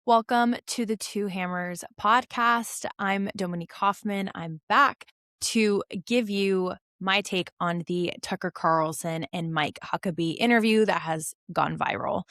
Welcome to the Two Hammers podcast. I'm Dominique Hoffman. I'm back to give you my take on the Tucker Carlson and Mike Huckabee interview that has gone viral.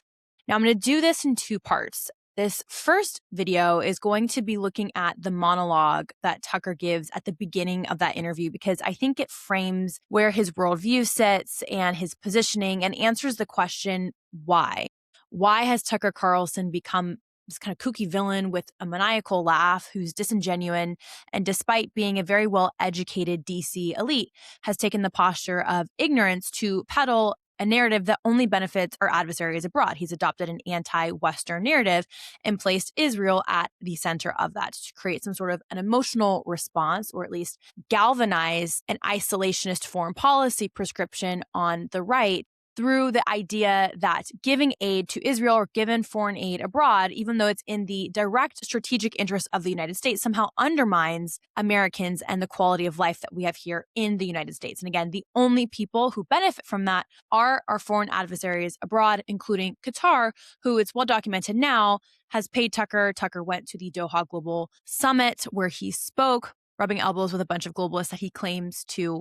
Now, I'm going to do this in two parts. This first video is going to be looking at the monologue that Tucker gives at the beginning of that interview because I think it frames where his worldview sits and his positioning and answers the question, why? Why has Tucker Carlson become this kind of kooky villain with a maniacal laugh who's disingenuous and despite being a very well-educated DC elite, has taken the posture of ignorance to peddle a narrative that only benefits our adversaries abroad. He's adopted an anti-Western narrative and placed Israel at the center of that to create some sort of an emotional response, or at least galvanize an isolationist foreign policy prescription on the right through the idea that giving aid to Israel or given foreign aid abroad, even though it's in the direct strategic interest of the United States, somehow undermines Americans and the quality of life that we have here in the United States. And again, the only people who benefit from that are our foreign adversaries abroad, including Qatar, who it's well documented now has paid Tucker. Tucker went to the Doha Global Summit where he spoke, rubbing elbows with a bunch of globalists that he claims to,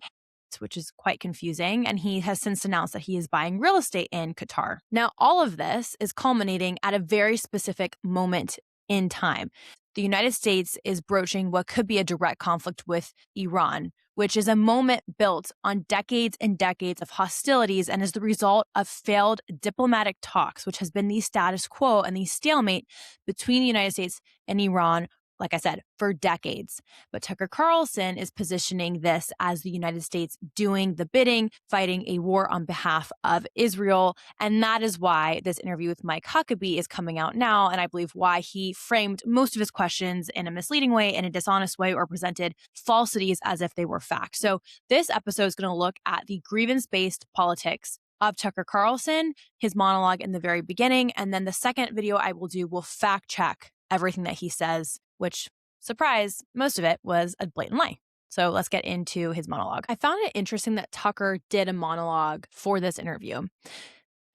which is quite confusing. And he has since announced that he is buying real estate in Qatar. Now, all of this is culminating at a very specific moment in time. The United States is broaching what could be a direct conflict with Iran, which is a moment built on decades and decades of hostilities and is the result of failed diplomatic talks, which has been the status quo and the stalemate between the United States and Iran, like I said, for decades. But Tucker Carlson is positioning this as the United States doing the bidding, fighting a war on behalf of Israel. And that is why this interview with Mike Huckabee is coming out now. And I believe why he framed most of his questions in a misleading way, in a dishonest way, or presented falsities as if they were facts. So this episode is going to look at the grievance-based politics of Tucker Carlson, his monologue in the very beginning. And then the second video I will do will fact check everything that he says, which, surprise, most of it was a blatant lie. So let's get into his monologue. I found it interesting that Tucker did a monologue for this interview.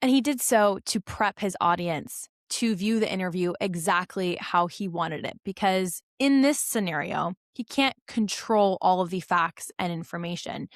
And he did so to prep his audience to view the interview exactly how he wanted it. Because in this scenario, he can't control all of the facts and information.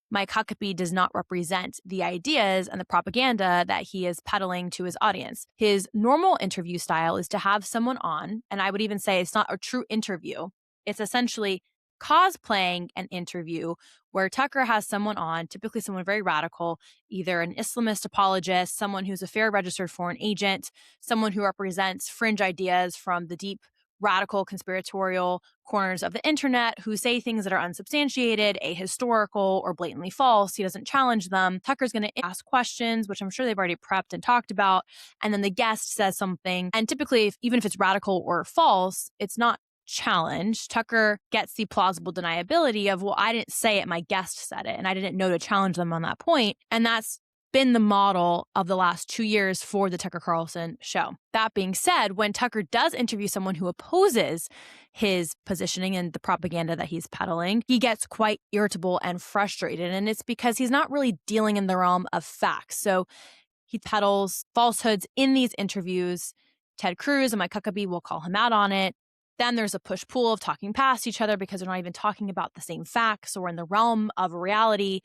Mike Huckabee does not represent the ideas and the propaganda that he is peddling to his audience. His normal interview style is to have someone on, and I would even say it's not a true interview. It's essentially cosplaying an interview where Tucker has someone on, typically someone very radical, either an Islamist apologist, someone who's a fair registered foreign agent, someone who represents fringe ideas from the deep radical conspiratorial corners of the internet who say things that are unsubstantiated, ahistorical, or blatantly false. He doesn't challenge them. Tucker's going to ask questions, which I'm sure they've already prepped and talked about. And then the guest says something. And typically, even if it's radical or false, it's not challenged. Tucker gets the plausible deniability of, well, I didn't say it, my guest said it, and I didn't know to challenge them on that point. And that's been the model of the last 2 years for the Tucker Carlson show. That being said, when Tucker does interview someone who opposes his positioning and the propaganda that he's peddling, he gets quite irritable and frustrated. And it's because he's not really dealing in the realm of facts. So he peddles falsehoods in these interviews. Ted Cruz and Mike Huckabee will call him out on it. Then there's a push-pull of talking past each other because they're not even talking about the same facts or in the realm of reality.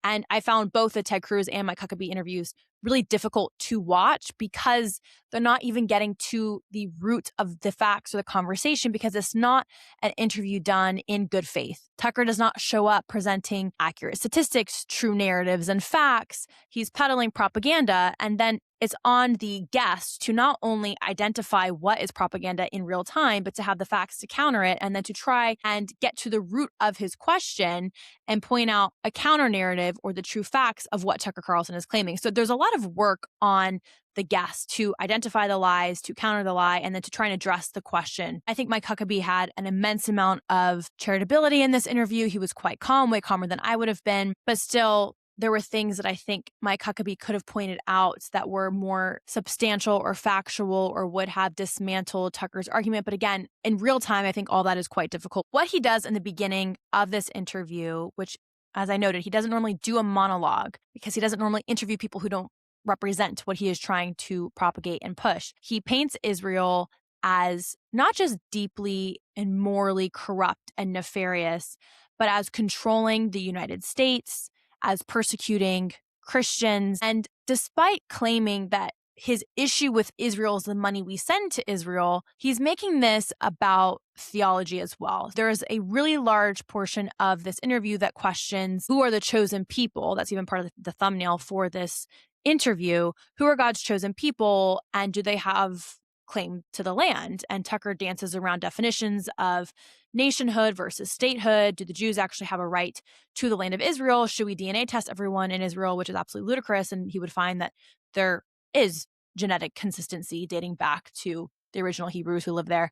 And I found both the Ted Cruz and Mike Huckabee interviews really difficult to watch because they're not even getting to the root of the facts or the conversation because it's not an interview done in good faith. Tucker does not show up presenting accurate statistics, true narratives, and facts. He's peddling propaganda, and then it's on the guest to not only identify what is propaganda in real time, but to have the facts to counter it and then to try and get to the root of his question and point out a counter narrative or the true facts of what Tucker Carlson is claiming. So there's a lot of work on the guest to identify the lies, to counter the lie, and then to try and address the question. I think Mike Huckabee had an immense amount of charitability in this interview. He was quite calm, way calmer than I would have been, but still, there were things that I think Mike Huckabee could have pointed out that were more substantial or factual or would have dismantled Tucker's argument. But again, in real time, I think all that is quite difficult. What he does in the beginning of this interview, which, as I noted, he doesn't normally do a monologue because he doesn't normally interview people who don't represent what he is trying to propagate and push. He paints Israel as not just deeply and morally corrupt and nefarious, but as controlling the United States, as persecuting Christians. And despite claiming that his issue with Israel is the money we send to Israel, he's making this about theology as well. There is a really large portion of this interview that questions who are the chosen people. That's even part of the thumbnail for this interview. Who are God's chosen people, and do they have claim to the land? And Tucker dances around definitions of nationhood versus statehood. Do the Jews actually have a right to the land of Israel? Should we DNA test everyone in Israel, which is absolutely ludicrous? And he would find that there is genetic consistency dating back to the original Hebrews who lived there.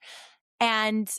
And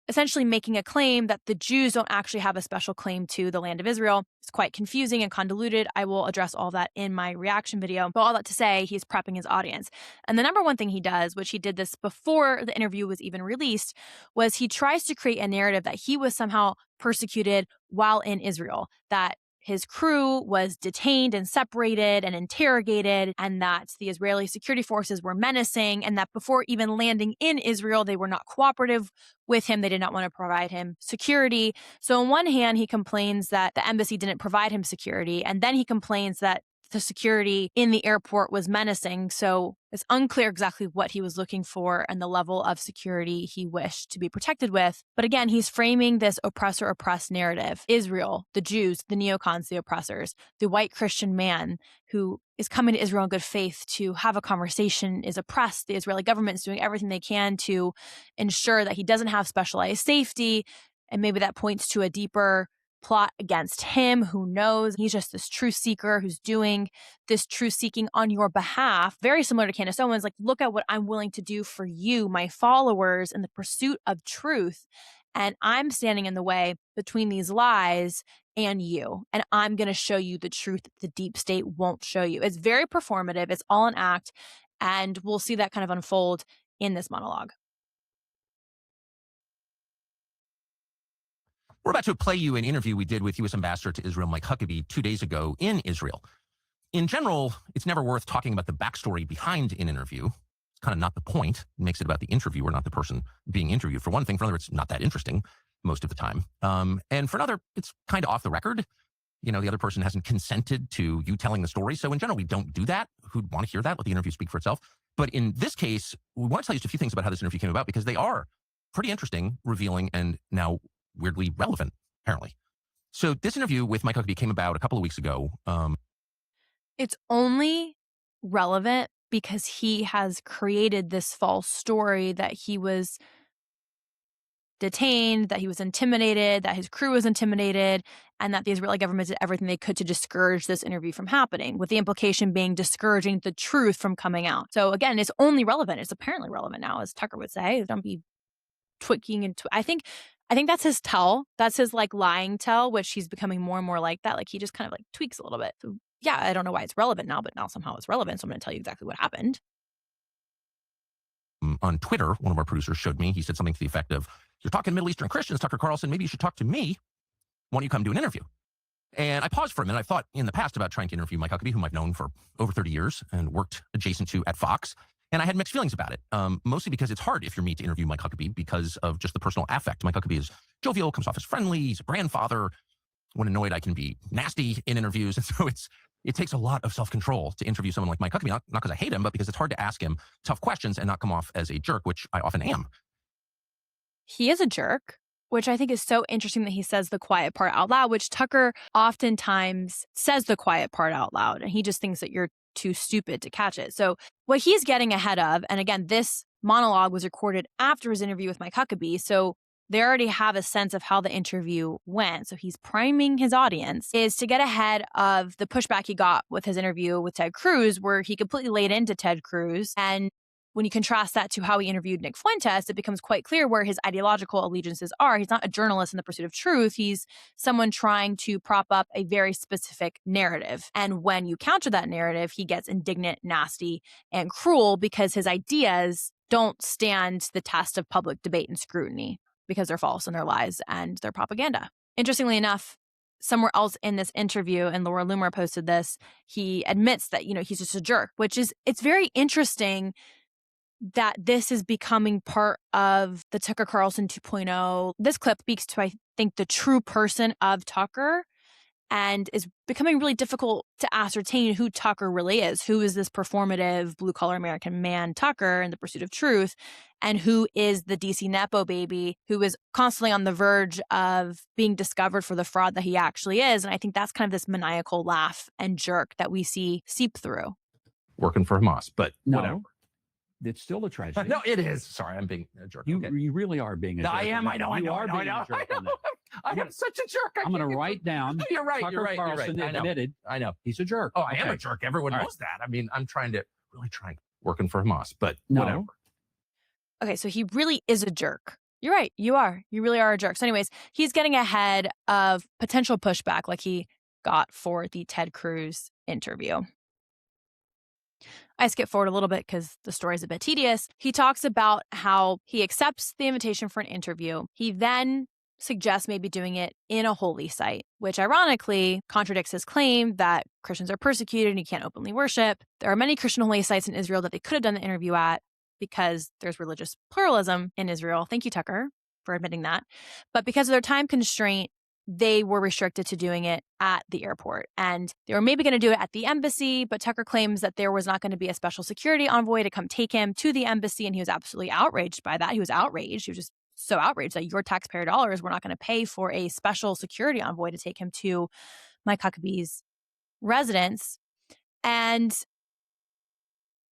essentially making a claim that the Jews don't actually have a special claim to the land of Israel. It's quite confusing and convoluted. I will address all that in my reaction video. But all that to say, he's prepping his audience. And the number one thing he does, which he did this before the interview was even released, was he tries to create a narrative that he was somehow persecuted while in Israel, that his crew was detained and separated and interrogated, and that the Israeli security forces were menacing, and that before even landing in Israel, they were not cooperative with him. They did not want to provide him security. So on one hand, he complains that the embassy didn't provide him security, and then he complains that the security in the airport was menacing. So it's unclear exactly what he was looking for and the level of security he wished to be protected with. But again, he's framing this oppressor-oppressed narrative. Israel, the Jews, the neocons, the oppressors, the white Christian man who is coming to Israel in good faith to have a conversation is oppressed. The Israeli government is doing everything they can to ensure that he doesn't have specialized safety. And maybe that points to a deeper plot against him. Who knows? He's just this truth seeker who's doing this truth seeking on your behalf. Very similar to Candace Owens, like, look at what I'm willing to do for you, my followers, in the pursuit of truth. And I'm standing in the way between these lies and you. And I'm going to show you the truth that the deep state won't show you. It's very performative. It's all an act. And we'll see that kind of unfold in this monologue. We're about to play you an interview we did with U.S. Ambassador to Israel, Mike Huckabee, 2 days ago in Israel. In general, it's never worth talking about the backstory behind an interview. It's kind of not the point. It makes it about the interviewer, not the person being interviewed. For one thing. For another, it's not that interesting most of the time. And for another, it's kind of off the record. You know, the other person hasn't consented to you telling the story. So in general, we don't do that. Who'd want to hear that? Let the interview speak for itself. But in this case, we want to tell you just a few things about how this interview came about, because they are pretty interesting, revealing, and now weirdly relevant, apparently. So this interview with Mike Huckabee came about a couple of weeks ago. It's only relevant because he has created this false story that he was detained, that he was intimidated, that his crew was intimidated, and that the Israeli government did everything they could to discourage this interview from happening, with the implication being discouraging the truth from coming out. So again, it's only relevant. It's apparently relevant now, as Tucker would say. Don't be tweaking and I think that's his tell. That's his like lying tell, which he's becoming more and more like that. Like he just kind of like tweaks a little bit. So yeah, I don't know why it's relevant now, but now somehow it's relevant. So I'm going to tell you exactly what happened. On Twitter, one of our producers showed me, he said something to the effect of, "You're talking Middle Eastern Christians, Tucker Carlson, maybe you should talk to me. Why don't you come do an interview?" And I paused for a minute. I thought in the past about trying to interview Mike Huckabee, whom I've known for over 30 years and worked adjacent to at Fox. And I had mixed feelings about it, mostly because it's hard if you're me to interview Mike Huckabee because of just the personal affect. Mike Huckabee is jovial, comes off as friendly, he's a grandfather. When annoyed, I can be nasty in interviews. And so it takes a lot of self-control to interview someone like Mike Huckabee, not because I hate him, but because it's hard to ask him tough questions and not come off as a jerk, which I often am. He is a jerk, which I think is so interesting that he says the quiet part out loud, which Tucker oftentimes says the quiet part out loud, and he just thinks that you're too stupid to catch it. So what he's getting ahead of, and again, this monologue was recorded after his interview with Mike Huckabee, so they already have a sense of how the interview went. So he's priming his audience is to get ahead of the pushback he got with his interview with Ted Cruz, where he completely laid into Ted Cruz. And when you contrast that to how he interviewed Nick Fuentes, it becomes quite clear where his ideological allegiances are. He's not a journalist in the pursuit of truth. He's someone trying to prop up a very specific narrative. And when you counter that narrative, he gets indignant, nasty, and cruel because his ideas don't stand the test of public debate and scrutiny, because they're false and they're lies and they're propaganda. Interestingly enough, somewhere else in this interview, and Laura Loomer posted this, he admits that, he's just a jerk, it's very interesting that this is becoming part of the Tucker Carlson 2.0. This clip speaks to, I think, the true person of Tucker and is becoming really difficult to ascertain who Tucker really is. Who is this performative blue-collar American man, Tucker, in the pursuit of truth? And who is the DC Nepo baby who is constantly on the verge of being discovered for the fraud that he actually is? And I think that's kind of this maniacal laugh and jerk that we see seep through. Working for Hamas, but No, whatever. it's still a tragedy. No, it is. Sorry, I'm being a jerk. You really are being a jerk. I am. I know. You I are know. being a jerk on that. I am such a jerk. I'm going to write down. You're right. Tucker You're right. Carlson You're right. admitted. I know. He's a jerk. Oh, I am a jerk. Everyone knows that. I mean, I'm really trying, working for Hamas, but No. whatever. Okay, so he really is a jerk. You're right. You are. You really are a jerk. So anyways, he's getting ahead of potential pushback like he got for the Ted Cruz interview. I skip forward a little bit because the story is a bit tedious. He talks about how he accepts the invitation for an interview. He then suggests maybe doing it in a holy site, which ironically contradicts his claim that Christians are persecuted and you can't openly worship. There are many Christian holy sites in Israel that they could have done the interview at because there's religious pluralism in Israel. Thank you, Tucker, for admitting that. But because of their time constraint, they were restricted to doing it at the airport. And they were maybe going to do it at the embassy, but Tucker claims that there was not going to be a special security envoy to come take him to the embassy. And he was absolutely outraged by that. He was outraged. He was just so outraged that your taxpayer dollars were not going to pay for a special security envoy to take him to Mike Huckabee's residence. And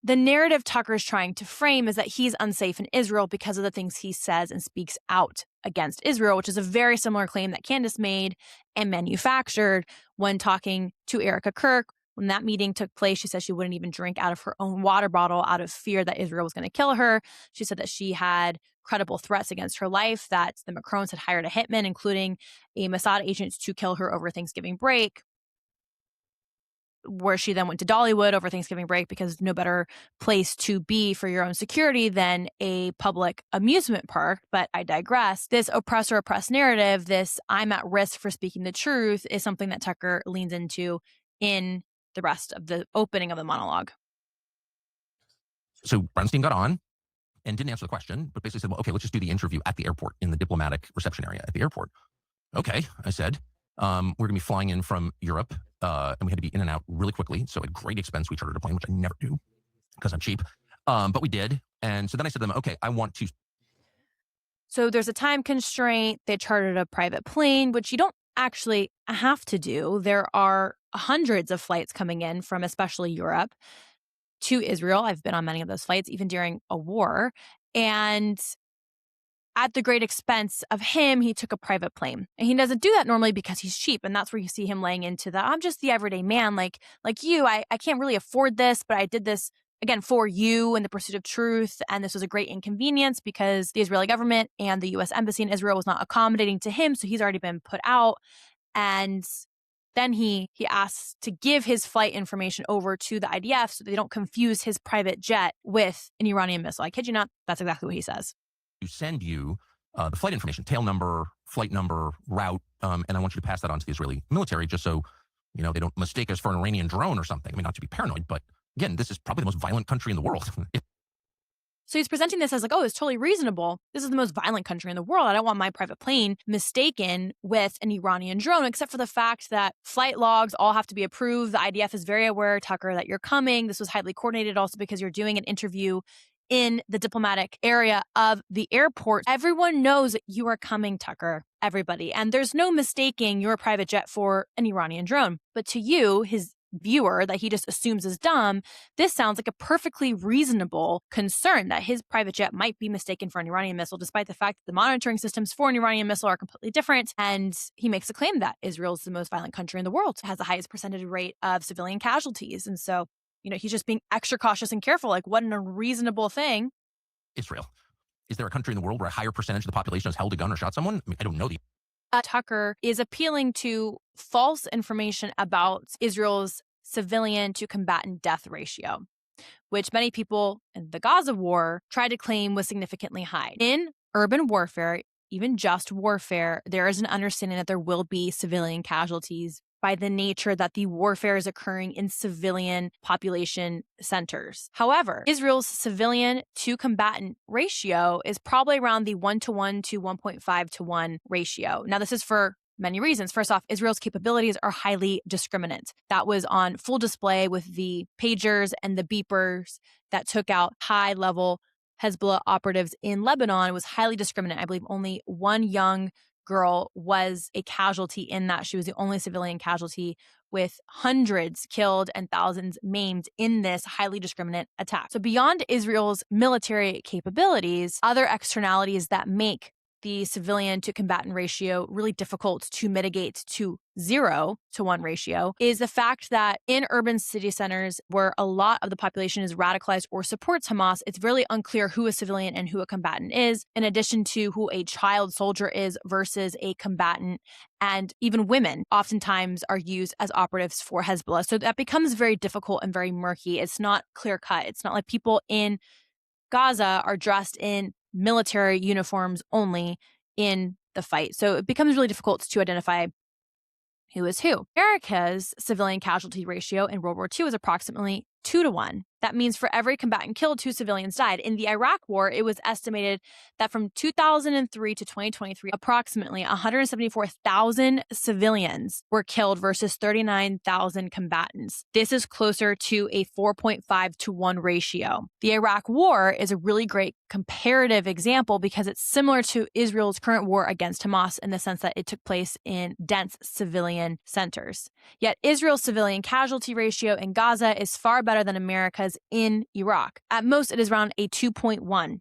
the narrative Tucker's trying to frame is that he's unsafe in Israel because of the things he says and speaks out against Israel, which is a very similar claim that Candace made and manufactured when talking to Erica Kirk. When that meeting took place, she said she wouldn't even drink out of her own water bottle out of fear that Israel was going to kill her. She said that she had credible threats against her life, that the Macrons had hired a hitman, including a Mossad agent, to kill her over Thanksgiving break, where she then went to Dollywood over Thanksgiving break because no better place to be for your own security than a public amusement park. But I digress. This oppressor-oppressed narrative, this I'm at risk for speaking the truth, is something that Tucker leans into in the rest of the opening of the monologue. So Bernstein got on and didn't answer the question, but basically said, well, okay, let's just do the interview at the airport in the diplomatic reception area at the airport. Okay, I said, we're going to be flying in from Europe, and we had to be in and out really quickly. So at great expense, we chartered a plane, which I never do because I'm cheap. But we did. And so then I said to them, okay, I want to. So there's a time constraint. They chartered a private plane, which you don't actually have to do. There are hundreds of flights coming in from especially Europe to Israel. I've been on many of those flights, even during a war. And at the great expense of him, he took a private plane. And he doesn't do that normally because he's cheap. And that's where you see him laying into the, I'm just the everyday man like you. I can't really afford this, but I did this, again, for you in the pursuit of truth. And this was a great inconvenience because the Israeli government and the U.S. Embassy in Israel was not accommodating to him. So he's already been put out. And then he asks to give his flight information over to the IDF so they don't confuse his private jet with an Iranian missile. I kid you not, that's exactly what he says. To send you the flight information, tail number, flight number, route, and I want you to pass that on to the Israeli military just so, they don't mistake us for an Iranian drone or something. I mean, not to be paranoid, but again, this is probably the most violent country in the world. So he's presenting this as like, oh, it's totally reasonable. This is the most violent country in the world. I don't want my private plane mistaken with an Iranian drone, except for the fact that flight logs all have to be approved. The IDF is very aware, Tucker, that you're coming. This was highly coordinated also because you're doing an interview in the diplomatic area of the airport. Everyone knows that you are coming, Tucker, everybody. And there's no mistaking your private jet for an Iranian drone. But to you, his viewer that he just assumes is dumb, this sounds like a perfectly reasonable concern that his private jet might be mistaken for an Iranian missile, despite the fact that the monitoring systems for an Iranian missile are completely different. And he makes a claim that Israel is the most violent country in the world, has the highest percentage rate of civilian casualties. And so, he's just being extra cautious and careful. Like, what an unreasonable thing. Israel. Is there a country in the world where a higher percentage of the population has held a gun or shot someone? I mean, I don't know the. Tucker is appealing to false information about Israel's civilian to combatant death ratio, which many people in the Gaza war tried to claim was significantly high. In urban warfare, even just warfare, there is an understanding that there will be civilian casualties by the nature that the warfare is occurring in civilian population centers. However, Israel's civilian to combatant ratio is probably around the 1:1 to 1.5:1 ratio. Now, this is for many reasons. First off, Israel's capabilities are highly discriminant. That was on full display with the pagers and the beepers that took out high-level Hezbollah operatives in Lebanon. It was highly discriminant. I believe only one young girl was a casualty in that. She was the only civilian casualty, with hundreds killed and thousands maimed in this highly discriminant attack. So beyond Israel's military capabilities, other externalities that make the civilian to combatant ratio really difficult to mitigate to 0:1 ratio is the fact that in urban city centers where a lot of the population is radicalized or supports Hamas, it's really unclear who a civilian and who a combatant is, in addition to who a child soldier is versus a combatant. And even women oftentimes are used as operatives for Hezbollah. So that becomes very difficult and very murky. It's not clear cut. It's not like people in Gaza are dressed in military uniforms only in the fight. So it becomes really difficult to identify who is who. America's civilian casualty ratio in World War II was approximately 2:1. That means for every combatant killed, 2 civilians died. In the Iraq War, it was estimated that from 2003 to 2023, approximately 174,000 civilians were killed versus 39,000 combatants. This is closer to a 4.5:1 ratio. The Iraq War is a really great comparative example because it's similar to Israel's current war against Hamas in the sense that it took place in dense civilian centers. Yet Israel's civilian casualty ratio in Gaza is far better than America's in Iraq. At most, it is around a 2.1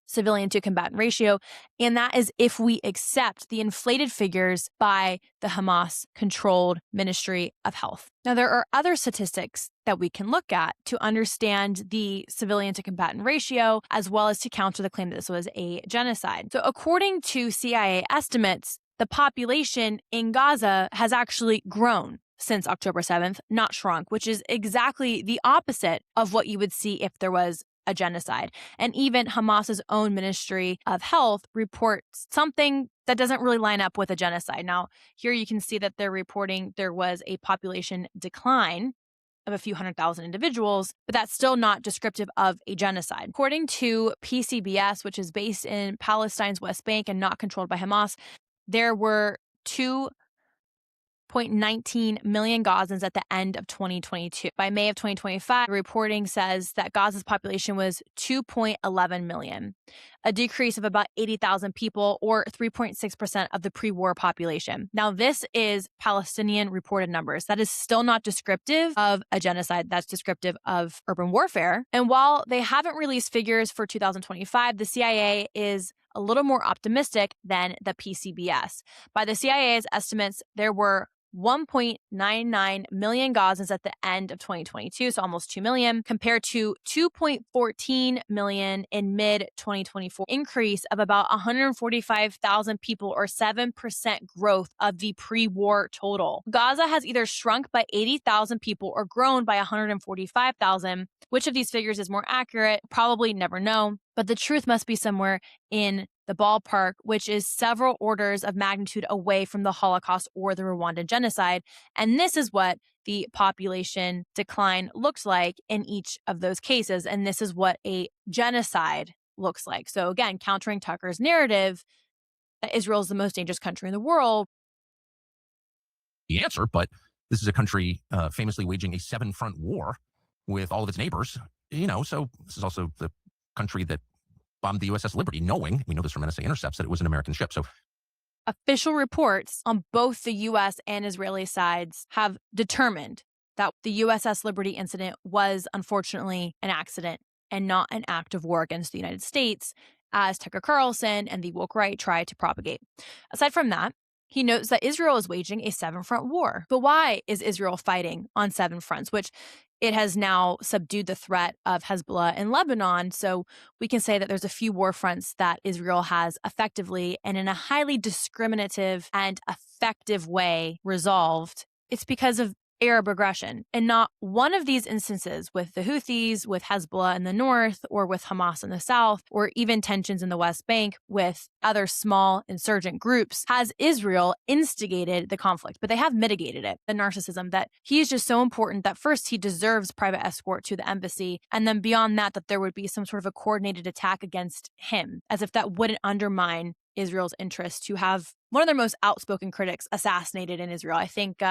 civilian to combatant ratio, and that is if we accept the inflated figures by the Hamas-controlled Ministry of Health. Now, there are other statistics that we can look at to understand the civilian to combatant ratio, as well as to counter the claim that this was a genocide. So according to CIA estimates, the population in Gaza has actually grown since October 7th, not shrunk, which is exactly the opposite of what you would see if there was a genocide. And even Hamas's own Ministry of Health reports something that doesn't really line up with a genocide. Now, here you can see that they're reporting there was a population decline of a few 100,000 individuals, but that's still not descriptive of a genocide. According to PCBS, which is based in Palestine's West Bank and not controlled by Hamas, there were 2.19 million Gazans at the end of 2022. By May of 2025, reporting says that Gaza's population was 2.11 million, a decrease of about 80,000 people or 3.6% of the pre-war population. Now, this is Palestinian reported numbers. That is still not descriptive of a genocide. That's descriptive of urban warfare. And while they haven't released figures for 2025, the CIA is a little more optimistic than the PCBS. By the CIA's estimates, there were 1.99 million Gazans at the end of 2022, so almost 2 million, compared to 2.14 million in mid-2024, increase of about 145,000 people or 7% growth of the pre-war total. Gaza has either shrunk by 80,000 people or grown by 145,000. Which of these figures is more accurate? Probably never know, but the truth must be somewhere in the ballpark, which is several orders of magnitude away from the Holocaust or the Rwandan genocide. And this is what the population decline looks like in each of those cases. And this is what a genocide looks like. So again, countering Tucker's narrative that Israel is the most dangerous country in the world. The answer, but this is a country famously waging a 7-front war with all of its neighbors, so this is also the country that bombed the USS Liberty, knowing, we know this from NSA intercepts, that it was an American ship. So official reports on both the U.S. and Israeli sides have determined that the USS Liberty incident was unfortunately an accident and not an act of war against the United States, as Tucker Carlson and the woke right try to propagate. Aside from that, he notes that Israel is waging a 7-front war. But why is Israel fighting on 7 fronts, which it has now subdued the threat of Hezbollah in Lebanon? So we can say that there's a few war fronts that Israel has effectively and in a highly discriminative and effective way resolved. It's because of Arab aggression. And not one of these instances with the Houthis, with Hezbollah in the north, or with Hamas in the south, or even tensions in the West Bank with other small insurgent groups has Israel instigated the conflict, but they have mitigated it. The narcissism that he is just so important that first he deserves private escort to the embassy. And then beyond that, that there would be some sort of a coordinated attack against him, as if that wouldn't undermine Israel's interest to have one of their most outspoken critics assassinated in Israel. I think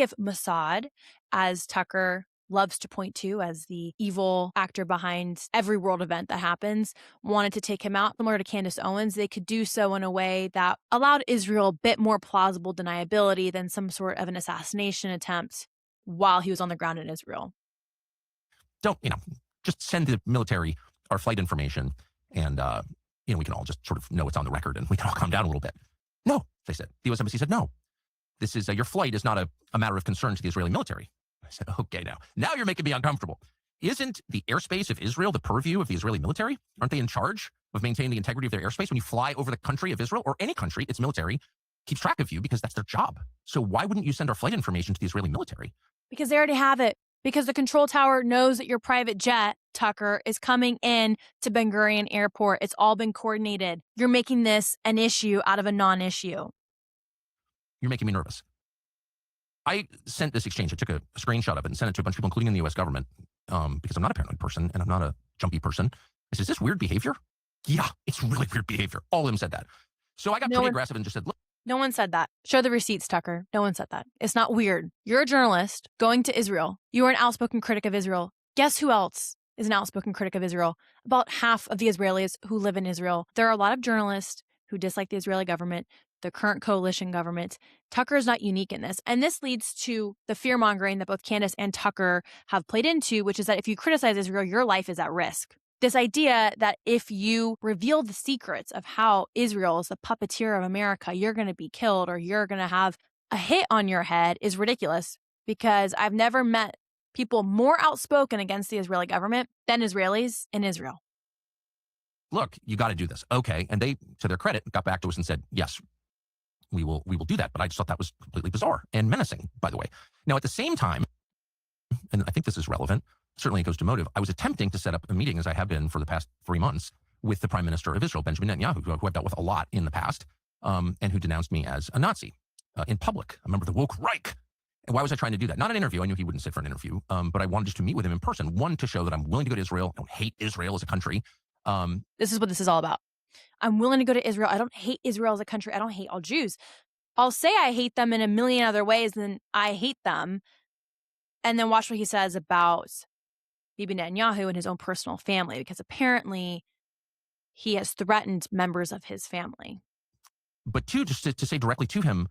if Mossad, as Tucker loves to point to as the evil actor behind every world event that happens, wanted to take him out, similar to Candace Owens, they could do so in a way that allowed Israel a bit more plausible deniability than some sort of an assassination attempt while he was on the ground in Israel. Don't, just send the military our flight information and, we can all just sort of know it's on the record and we can all calm down a little bit. No, they said. The U.S. Embassy said, no. This is your flight is not a matter of concern to the Israeli military. I said, okay, now you're making me uncomfortable. Isn't the airspace of Israel the purview of the Israeli military? Aren't they in charge of maintaining the integrity of their airspace? When you fly over the country of Israel or any country, its military keeps track of you because that's their job. So why wouldn't you send our flight information to the Israeli military? Because they already have it. Because the control tower knows that your private jet, Tucker, is coming in to Ben Gurion Airport. It's all been coordinated. You're making this an issue out of a non-issue. You're making me nervous. I sent this exchange. I took a screenshot of it and sent it to a bunch of people, including in the U.S. government, because I'm not a paranoid person and I'm not a jumpy person. I said, is this weird behavior? Yeah, it's really weird behavior. All of them said that. So I got pretty aggressive and just said, look. No one said that. Show the receipts, Tucker. No one said that. It's not weird. You're a journalist going to Israel. You are an outspoken critic of Israel. Guess who else is an outspoken critic of Israel? About half of the Israelis who live in Israel. There are a lot of journalists who dislike the Israeli government, the current coalition government. Tucker is not unique in this. And this leads to the fear-mongering that both Candace and Tucker have played into, which is that if you criticize Israel, your life is at risk. This idea that if you reveal the secrets of how Israel is the puppeteer of America, you're going to be killed or you're going to have a hit on your head is ridiculous, because I've never met people more outspoken against the Israeli government than Israelis in Israel. Look, you got to do this. Okay. And they, to their credit, got back to us and said, yes, we will do that. But I just thought that was completely bizarre and menacing, by the way. Now, at the same time, and I think this is relevant, certainly it goes to motive, I was attempting to set up a meeting, as I have been for the past 3 months, with the Prime Minister of Israel, Benjamin Netanyahu, who I've dealt with a lot in the past, and who denounced me as a Nazi in public, a member of the woke Reich. And why was I trying to do that? Not an interview. I knew he wouldn't sit for an interview, but I wanted just to meet with him in person. One, to show that I'm willing to go to Israel. I don't hate Israel as a country. This is what this is all about. I'm willing to go to Israel. I don't hate Israel as a country. I don't hate all Jews. I'll say I hate them in a million other ways than I hate them. And then watch what he says about Bibi Netanyahu and his own personal family, because apparently he has threatened members of his family. But two, just to say directly to him,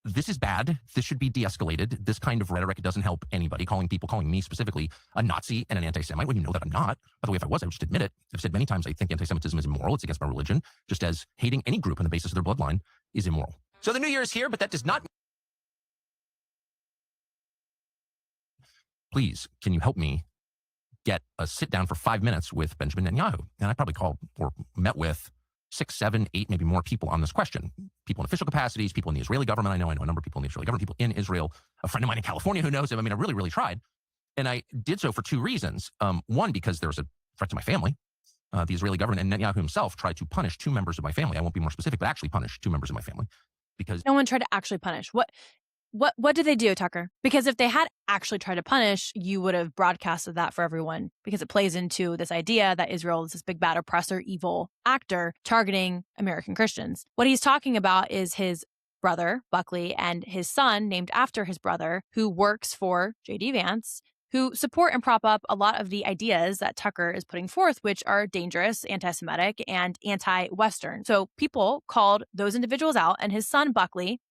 this is bad. This should be de-escalated. This kind of rhetoric doesn't help anybody. Calling me specifically, a Nazi and an anti-Semite, when you know that I'm not. By the way, if I was, I would just admit it. I've said many times I think anti-Semitism is immoral. It's against my religion, just as hating any group on the basis of their bloodline is immoral. So the new year is here, but that does not. Please, can you help me get a sit down for 5 minutes with Benjamin Netanyahu? And I probably called or met with 6, 7, 8, maybe more people on this question. People in official capacities, people in the Israeli government. I know a number of people in the Israeli government, people in Israel, a friend of mine in California who knows him. I mean, I really, really tried. And I did so for 2 reasons. One, because there's a threat to my family. The Israeli government and Netanyahu himself tried to punish 2 members of my family. I won't be more specific, but actually punish 2 members of my family. Because no one tried to actually punish. What did they do, Tucker? Because if they had actually tried to punish, you would have broadcasted that for everyone, because it plays into this idea that Israel is this big, bad oppressor, evil actor targeting American Christians. What he's talking about is his brother, Buckley, and his son, named after his brother, who works for J.D. Vance, who support and prop up a lot of the ideas that Tucker is putting forth, which are dangerous, anti-Semitic, and anti-Western. So people called those individuals out, and his son, Buckley,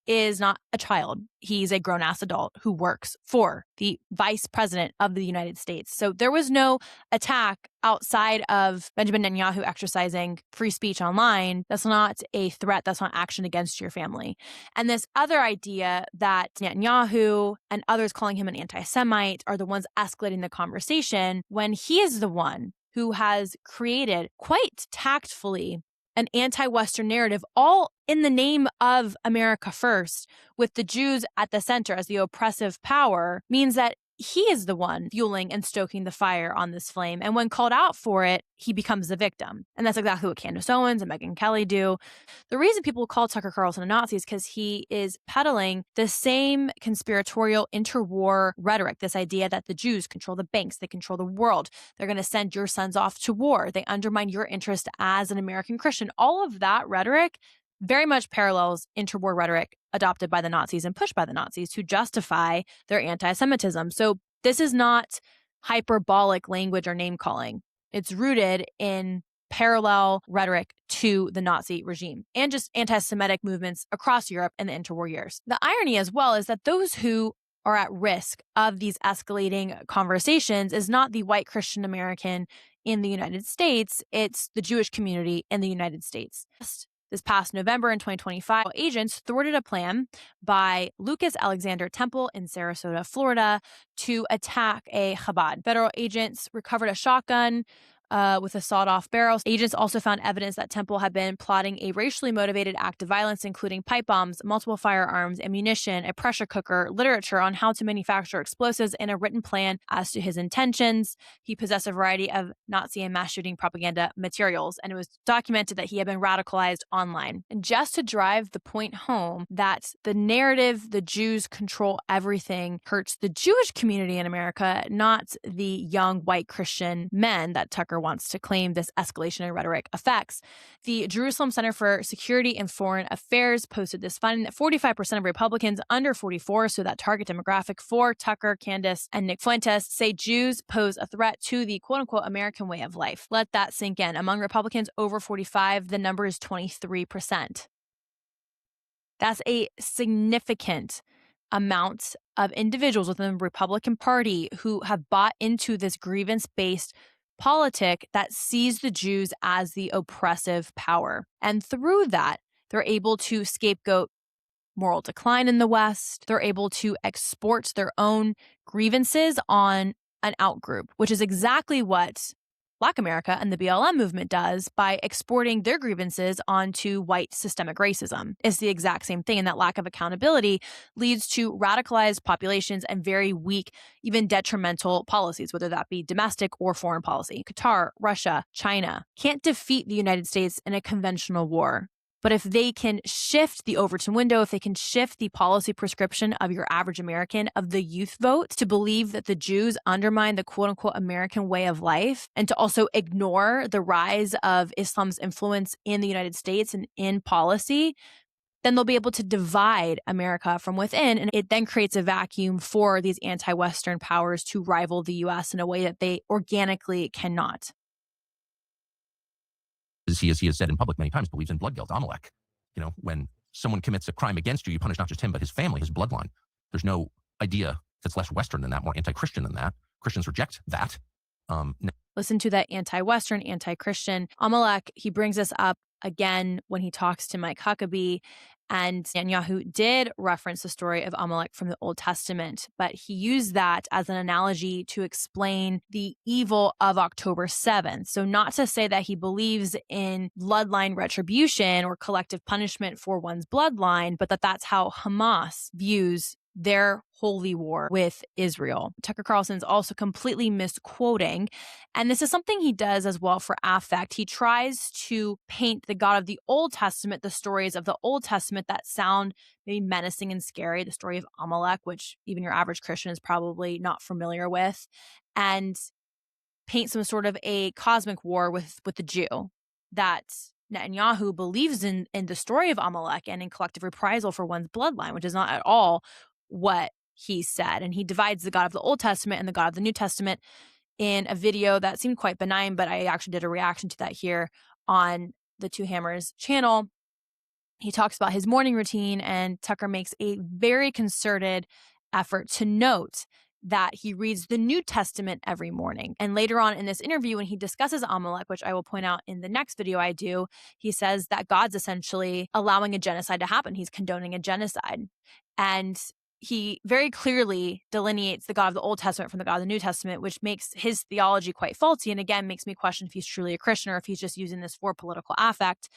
is not a child. He's a grown-ass adult who works for the vice president of the United States. So there was no attack outside of Benjamin Netanyahu exercising free speech online. That's not a threat. That's not action against your family. And this other idea that Netanyahu and others calling him an anti-Semite are the ones escalating the conversation, when he is the one who has created quite tactfully an anti-Western narrative, all in the name of America first, with the Jews at the center as the oppressive power, means that he is the one fueling and stoking the fire on this flame. And when called out for it, he becomes the victim. And that's exactly what Candace Owens and Megyn Kelly do. The reason people call Tucker Carlson a Nazi is because he is peddling the same conspiratorial interwar rhetoric, this idea that the Jews control the banks, they control the world, they're going to send your sons off to war, they undermine your interest as an American Christian. All of that rhetoric very much parallels interwar rhetoric adopted by the Nazis and pushed by the Nazis to justify their anti-Semitism. So this is not hyperbolic language or name-calling. It's rooted in parallel rhetoric to the Nazi regime and just anti-Semitic movements across Europe in the interwar years. The irony as well is that those who are at risk of these escalating conversations is not the white Christian American in the United States, it's the Jewish community in the United States. This past November in 2025, agents thwarted a plan by Lucas Alexander Temple in Sarasota, Florida, to attack a Chabad. Federal agents recovered a shotgun with a sawed-off barrel. Agents also found evidence that Temple had been plotting a racially motivated act of violence, including pipe bombs, multiple firearms, ammunition, a pressure cooker, literature on how to manufacture explosives, and a written plan as to his intentions. He possessed a variety of Nazi and mass shooting propaganda materials, and it was documented that he had been radicalized online. And just to drive the point home that the narrative, the Jews control everything, hurts the Jewish community in America, not the young white Christian men that Tucker wants to claim this escalation in rhetoric affects. The Jerusalem Center for Security and Foreign Affairs posted this finding that 45% of Republicans under 44, so that target demographic for Tucker, Candace, and Nick Fuentes, say Jews pose a threat to the quote-unquote American way of life. Let that sink in. Among Republicans over 45, the number is 23%. That's a significant amount of individuals within the Republican Party who have bought into this grievance-based politic that sees the Jews as the oppressive power. And through that, they're able to scapegoat moral decline in the West. They're able to export their own grievances on an outgroup, which is exactly what Black America and the BLM movement does by exporting their grievances onto white systemic racism. It's the exact same thing, and that lack of accountability leads to radicalized populations and very weak, even detrimental policies, whether that be domestic or foreign policy. Qatar, Russia, China can't defeat the United States in a conventional war. But if they can shift the Overton window, if they can shift the policy prescription of your average American, of the youth vote, to believe that the Jews undermine the quote-unquote American way of life, and to also ignore the rise of Islam's influence in the United States and in policy, then they'll be able to divide America from within. And it then creates a vacuum for these anti-Western powers to rival the U.S. in a way that they organically cannot. As he has said in public many times, believes in blood guilt, Amalek. You know, when someone commits a crime against you, you punish not just him, but his family, his bloodline. There's no idea that's less Western than that, more anti-Christian than that. Christians reject that. Listen to that anti-Western, anti-Christian. Amalek, he brings this up again when he talks to Mike Huckabee, and Netanyahu did reference the story of Amalek from the Old Testament, but he used that as an analogy to explain the evil of October 7th. So not to say that he believes in bloodline retribution or collective punishment for one's bloodline, but that that's how Hamas views their holy war with Israel. Tucker Carlson's also completely misquoting, and this is something he does as well for affect. He tries to paint the God of the Old Testament, the stories of the Old Testament that sound maybe menacing and scary, the story of Amalek, which even your average Christian is probably not familiar with, and paint some sort of a cosmic war with the Jew that Netanyahu believes in the story of Amalek and in collective reprisal for one's bloodline, which is not at all what he said. And he divides the God of the Old Testament and the God of the New Testament in a video that seemed quite benign, but I actually did a reaction to that here on the Two Hammers channel. He talks about his morning routine, and Tucker makes a very concerted effort to note that he reads the New Testament every morning. And later on in this interview, when he discusses Amalek, which I will point out in the next video I do, he says that God's essentially allowing a genocide to happen. He's condoning a genocide. And he very clearly delineates the God of the Old Testament from the God of the New Testament, which makes his theology quite faulty. And again, makes me question if he's truly a Christian or if he's just using this for political affect.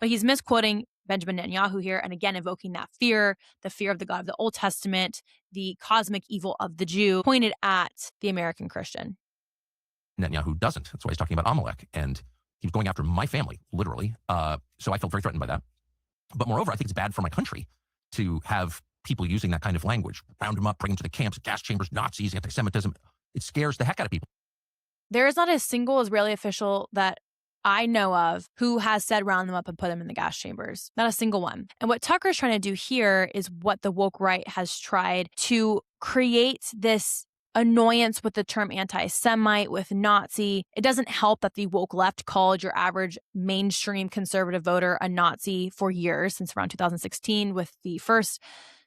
But he's misquoting Benjamin Netanyahu here. And again, evoking that fear, the fear of the God of the Old Testament, the cosmic evil of the Jew pointed at the American Christian. Netanyahu doesn't. That's why he's talking about Amalek. And he was going after my family, literally. So I felt very threatened by that. But moreover, I think it's bad for my country to have people using that kind of language. Round them up, bring them to the camps, gas chambers, Nazis, anti-Semitism. It scares the heck out of people. There is not a single Israeli official that I know of who has said round them up and put them in the gas chambers. Not a single one. And what Tucker's trying to do here is what the woke right has tried to create this annoyance with the term anti-Semite, with Nazi. It doesn't help that the woke left called your average mainstream conservative voter a Nazi for years, since around 2016 with the first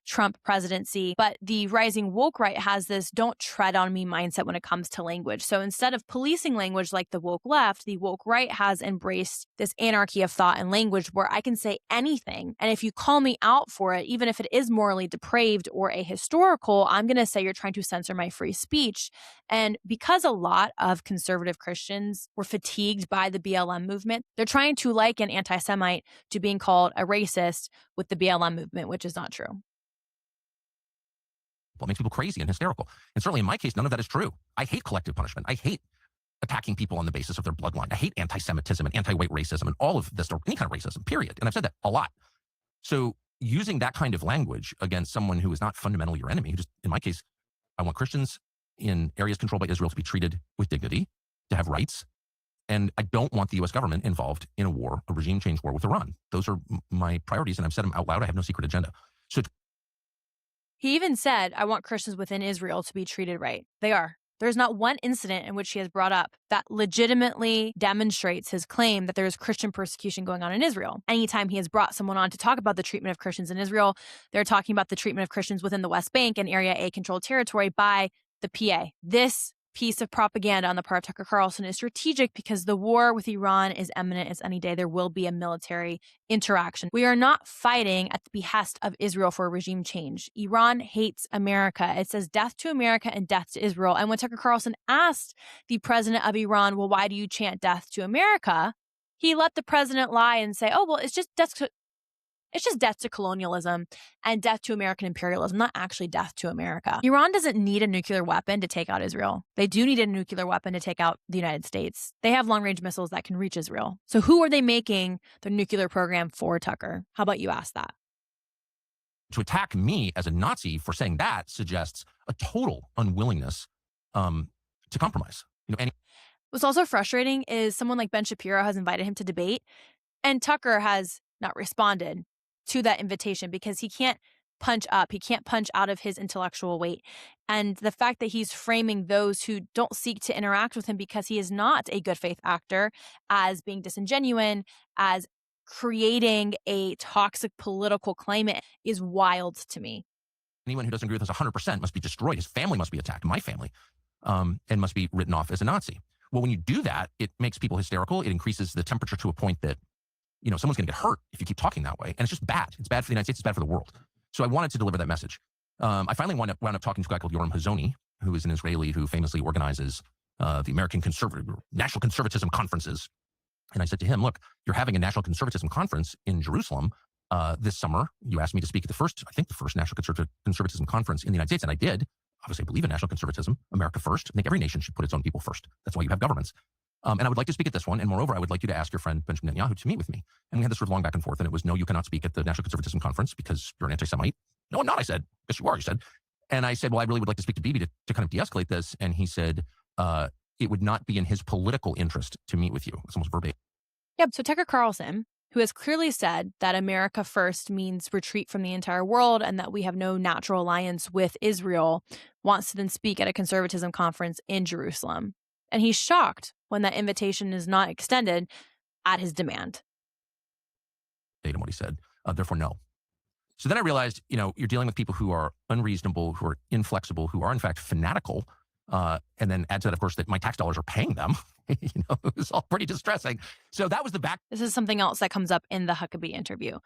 Trump presidency. But the rising woke right has this don't tread on me mindset when it comes to language. So instead of policing language like the woke left, the woke right has embraced this anarchy of thought and language where I can say anything. And if you call me out for it, even if it is morally depraved or ahistorical, I'm going to say you're trying to censor my free speech. And because a lot of conservative Christians were fatigued by the BLM movement, they're trying to liken anti-Semite to being called a racist with the BLM movement, which is not true. It makes people crazy and hysterical. And certainly in my case, none of that is true. I hate collective punishment. I hate attacking people on the basis of their bloodline. I hate anti-Semitism and anti-white racism and all of this, or any kind of racism, period. And I've said that a lot. So using that kind of language against someone who is not fundamentally your enemy, who just, in my case, I want Christians in areas controlled by Israel to be treated with dignity, to have rights. And I don't want the U.S. government involved in a war, a regime change war with Iran. Those are my priorities, and I've said them out loud. I have no secret agenda. So he even said, I want Christians within Israel to be treated right. They are. There's not one incident in which he has brought up that legitimately demonstrates his claim that there is Christian persecution going on in Israel. Anytime he has brought someone on to talk about the treatment of Christians in Israel, they're talking about the treatment of Christians within the West Bank and Area A controlled territory by the PA. This piece of propaganda on the part of Tucker Carlson is strategic because the war with Iran is imminent. It's any day. There will be a military interaction. We are not fighting at the behest of Israel for a regime change. Iran hates America. It says death to America and death to Israel. And when Tucker Carlson asked the president of Iran, well, why do you chant death to America? He let the president lie and say, oh, well, it's just death to colonialism and death to American imperialism, not actually death to America. Iran doesn't need a nuclear weapon to take out Israel. They do need a nuclear weapon to take out the United States. They have long-range missiles that can reach Israel. So who are they making their nuclear program for, Tucker? How about you ask that? To attack me as a Nazi for saying that suggests a total unwillingness to compromise. What's also frustrating is someone like Ben Shapiro has invited him to debate, and Tucker has not responded to that invitation because he can't punch up. He can't punch out of his intellectual weight. And the fact that he's framing those who don't seek to interact with him because he is not a good faith actor as being disingenuous, as creating a toxic political climate is wild to me. Anyone who doesn't agree with us 100% must be destroyed. His family must be attacked, my family, and must be written off as a Nazi. Well, when you do that, it makes people hysterical. It increases the temperature to a point that someone's going to get hurt if you keep talking that way. And it's just bad. It's bad for the United States. It's bad for the world. So I wanted to deliver that message. I finally wound up talking to a guy called Yoram Hazony, who is an Israeli who famously organizes the American National Conservatism conferences. And I said to him, look, you're having a National Conservatism conference in Jerusalem this summer. You asked me to speak at the first National Conservatism conference in the United States. And I did. Obviously, I believe in national conservatism, America first. I think every nation should put its own people first. That's why you have governments. And I would like to speak at this one. And moreover, I would like you to ask your friend Benjamin Netanyahu to meet with me. And we had this sort of long back and forth. And it was, no, you cannot speak at the National Conservatism Conference because you're an anti-Semite. No, I'm not, I said. Yes, you are, he said. And I said, well, I really would like to speak to Bibi to kind of de-escalate this. And he said, it would not be in his political interest to meet with you. It's almost verbatim. Yep. So Tucker Carlson, who has clearly said that America first means retreat from the entire world and that we have no natural alliance with Israel, wants to then speak at a conservatism conference in Jerusalem. And he's shocked when that invitation is not extended at his demand. And what he said, therefore, no. So then I realized, you're dealing with people who are unreasonable, who are inflexible, who are in fact fanatical. And then add to that, of course, that my tax dollars are paying them. It was all pretty distressing. So that was the back. This is something else that comes up in the Huckabee interview.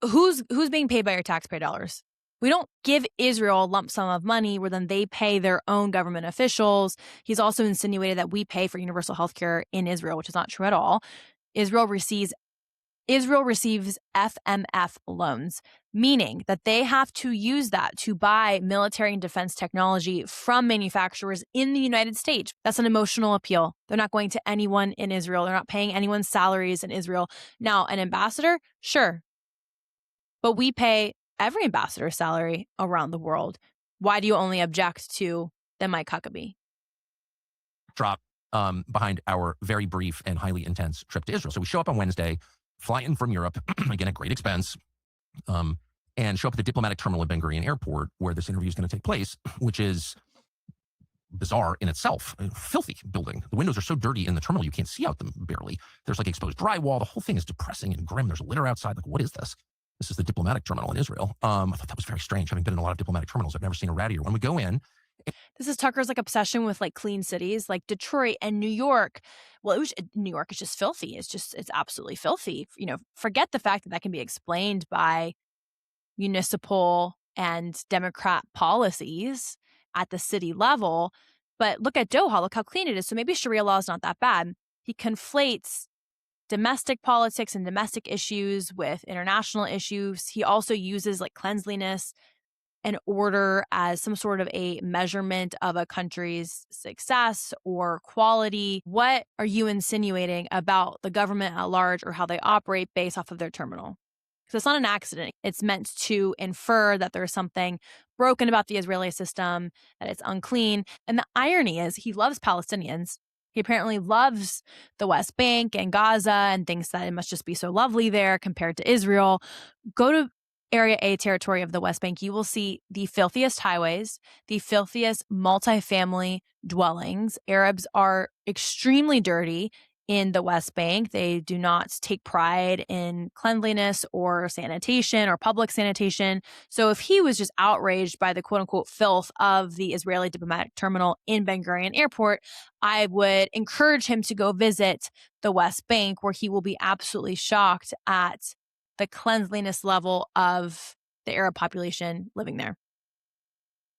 Who's being paid by your taxpayer dollars? We don't give Israel a lump sum of money where then they pay their own government officials. He's also insinuated that we pay for universal health care in Israel, which is not true at all. Israel receives FMF loans, meaning that they have to use that to buy military and defense technology from manufacturers in the United States. That's an emotional appeal. They're not going to anyone in Israel. They're not paying anyone's salaries in Israel. Now, an ambassador, sure. But we pay every ambassador's salary around the world. Why do you only object to the Mike Huckabee? Drop behind our very brief and highly intense trip to Israel. So we show up on Wednesday, fly in from Europe, again at great expense, and show up at the diplomatic terminal at Ben Gurion Airport where this interview is going to take place, which is bizarre in itself. A filthy building. The windows are so dirty in the terminal you can't see out them barely. There's like exposed drywall. The whole thing is depressing and grim. There's litter outside. Like, what is this? This is the diplomatic terminal in Israel. I thought that was very strange. Having been in a lot of diplomatic terminals, I've never seen a rattier one. We go in. This is Tucker's like obsession with like clean cities, like Detroit and New York. Well, New York is just filthy. It's absolutely filthy. You know, forget the fact that that can be explained by municipal and Democrat policies at the city level. But look at Doha. Look how clean it is. So maybe Sharia law is not that bad. He conflates domestic politics and domestic issues with international issues. He also uses like cleanliness and order as some sort of a measurement of a country's success or quality. What are you insinuating about the government at large or how they operate based off of their terminal? So it's not an accident. It's meant to infer that there's something broken about the Israeli system, that it's unclean. And the irony is he loves Palestinians. He apparently loves the West Bank and Gaza and thinks that it must just be so lovely there compared to Israel. Go to Area A territory of the West Bank, you will see the filthiest highways, the filthiest multifamily dwellings. Arabs are extremely dirty in the West Bank. They do not take pride in cleanliness or sanitation or public sanitation. So if he was just outraged by the quote unquote filth of the Israeli diplomatic terminal in Ben Gurion Airport, I would encourage him to go visit the West Bank, where he will be absolutely shocked at the cleanliness level of the Arab population living there.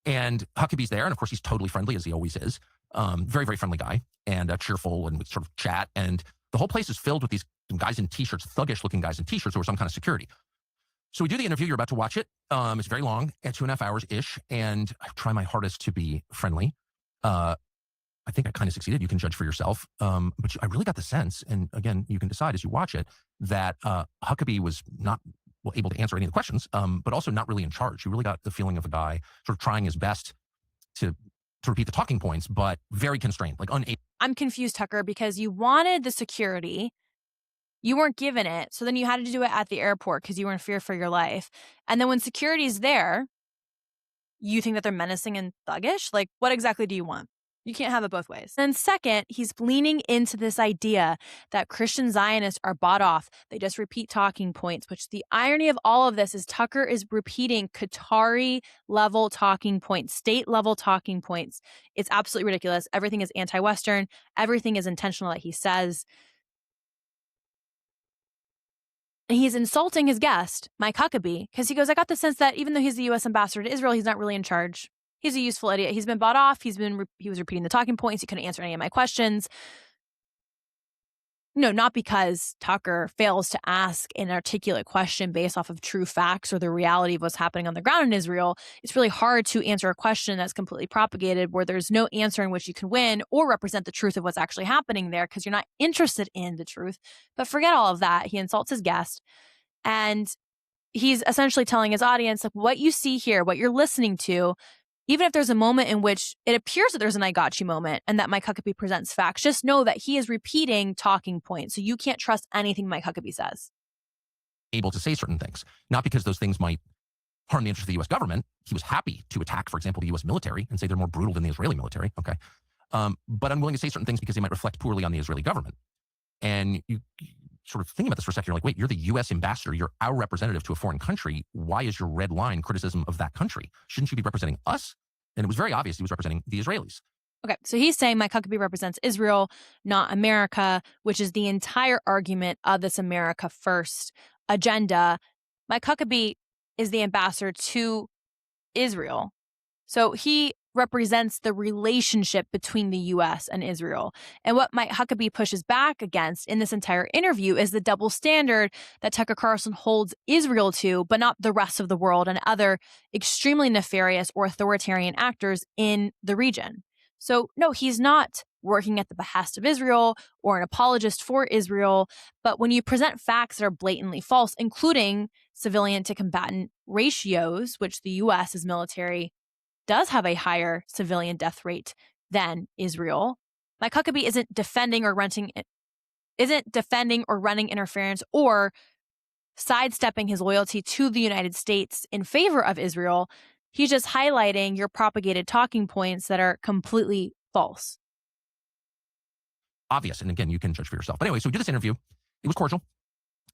And Huckabee's there, and of course he's totally friendly, as he always is. Very, very friendly guy, and cheerful, and we sort of chat. And the whole place is filled with these guys in T-shirts, thuggish-looking guys in T-shirts who are some kind of security. So we do the interview. You're about to watch it. It's very long, at 2.5 hours-ish, and I try my hardest to be friendly. I think I kind of succeeded. You can judge for yourself. But I really got the sense, and again, you can decide as you watch it, that Huckabee was not able to answer any of the questions, but also not really in charge. You really got the feeling of a guy sort of trying his best to repeat the talking points, but very constrained, like unable. I'm confused, Tucker, because you wanted the security. You weren't given it. So then you had to do it at the airport because you were in fear for your life. And then when security's there, you think that they're menacing and thuggish? Like, what exactly do you want? You can't have it both ways. And second, he's leaning into this idea that Christian Zionists are bought off. They just repeat talking points, which the irony of all of this is Tucker is repeating Qatari-level talking points, state-level talking points. It's absolutely ridiculous. Everything is anti-Western. Everything is intentional that he says. And he's insulting his guest, Mike Huckabee, because he goes, I got the sense that even though he's the U.S. ambassador to Israel, he's not really in charge. He's a useful idiot. He's been bought off. He was repeating the talking points. He couldn't answer any of my questions. No, not because Tucker fails to ask an articulate question based off of true facts or the reality of what's happening on the ground in Israel. It's really hard to answer a question that's completely propagated where there's no answer in which you can win or represent the truth of what's actually happening there because you're not interested in the truth. But forget all of that. He insults his guest. And he's essentially telling his audience, like, what you see here, what you're listening to, even if there's a moment in which it appears that there's an I got you moment and that Mike Huckabee presents facts, just know that he is repeating talking points. So you can't trust anything Mike Huckabee says. Able to say certain things, not because those things might harm the interest of the U.S. government. He was happy to attack, for example, the U.S. military and say they're more brutal than the Israeli military. Okay. But I'm willing to say certain things because they might reflect poorly on the Israeli government. And you sort of thinking about this for a second, you're like, wait, you're the U.S. ambassador. You're our representative to a foreign country. Why is your red line criticism of that country? Shouldn't you be representing us? And it was very obvious he was representing the Israelis. Okay, so he's saying Mike Huckabee represents Israel, not America, which is the entire argument of this America First agenda. Mike Huckabee is the ambassador to Israel. So he represents the relationship between the U.S. and Israel. And what Mike Huckabee pushes back against in this entire interview is the double standard that Tucker Carlson holds Israel to, but not the rest of the world and other extremely nefarious or authoritarian actors in the region. So no, he's not working at the behest of Israel or an apologist for Israel. But when you present facts that are blatantly false, including civilian to combatant ratios, which the U.S.'s military does have a higher civilian death rate than Israel, Mike Huckabee isn't defending or running interference or sidestepping his loyalty to the United States in favor of Israel. He's just highlighting your propagated talking points that are completely false. Obvious. And again, you can judge for yourself. But anyway, so we did this interview. It was cordial.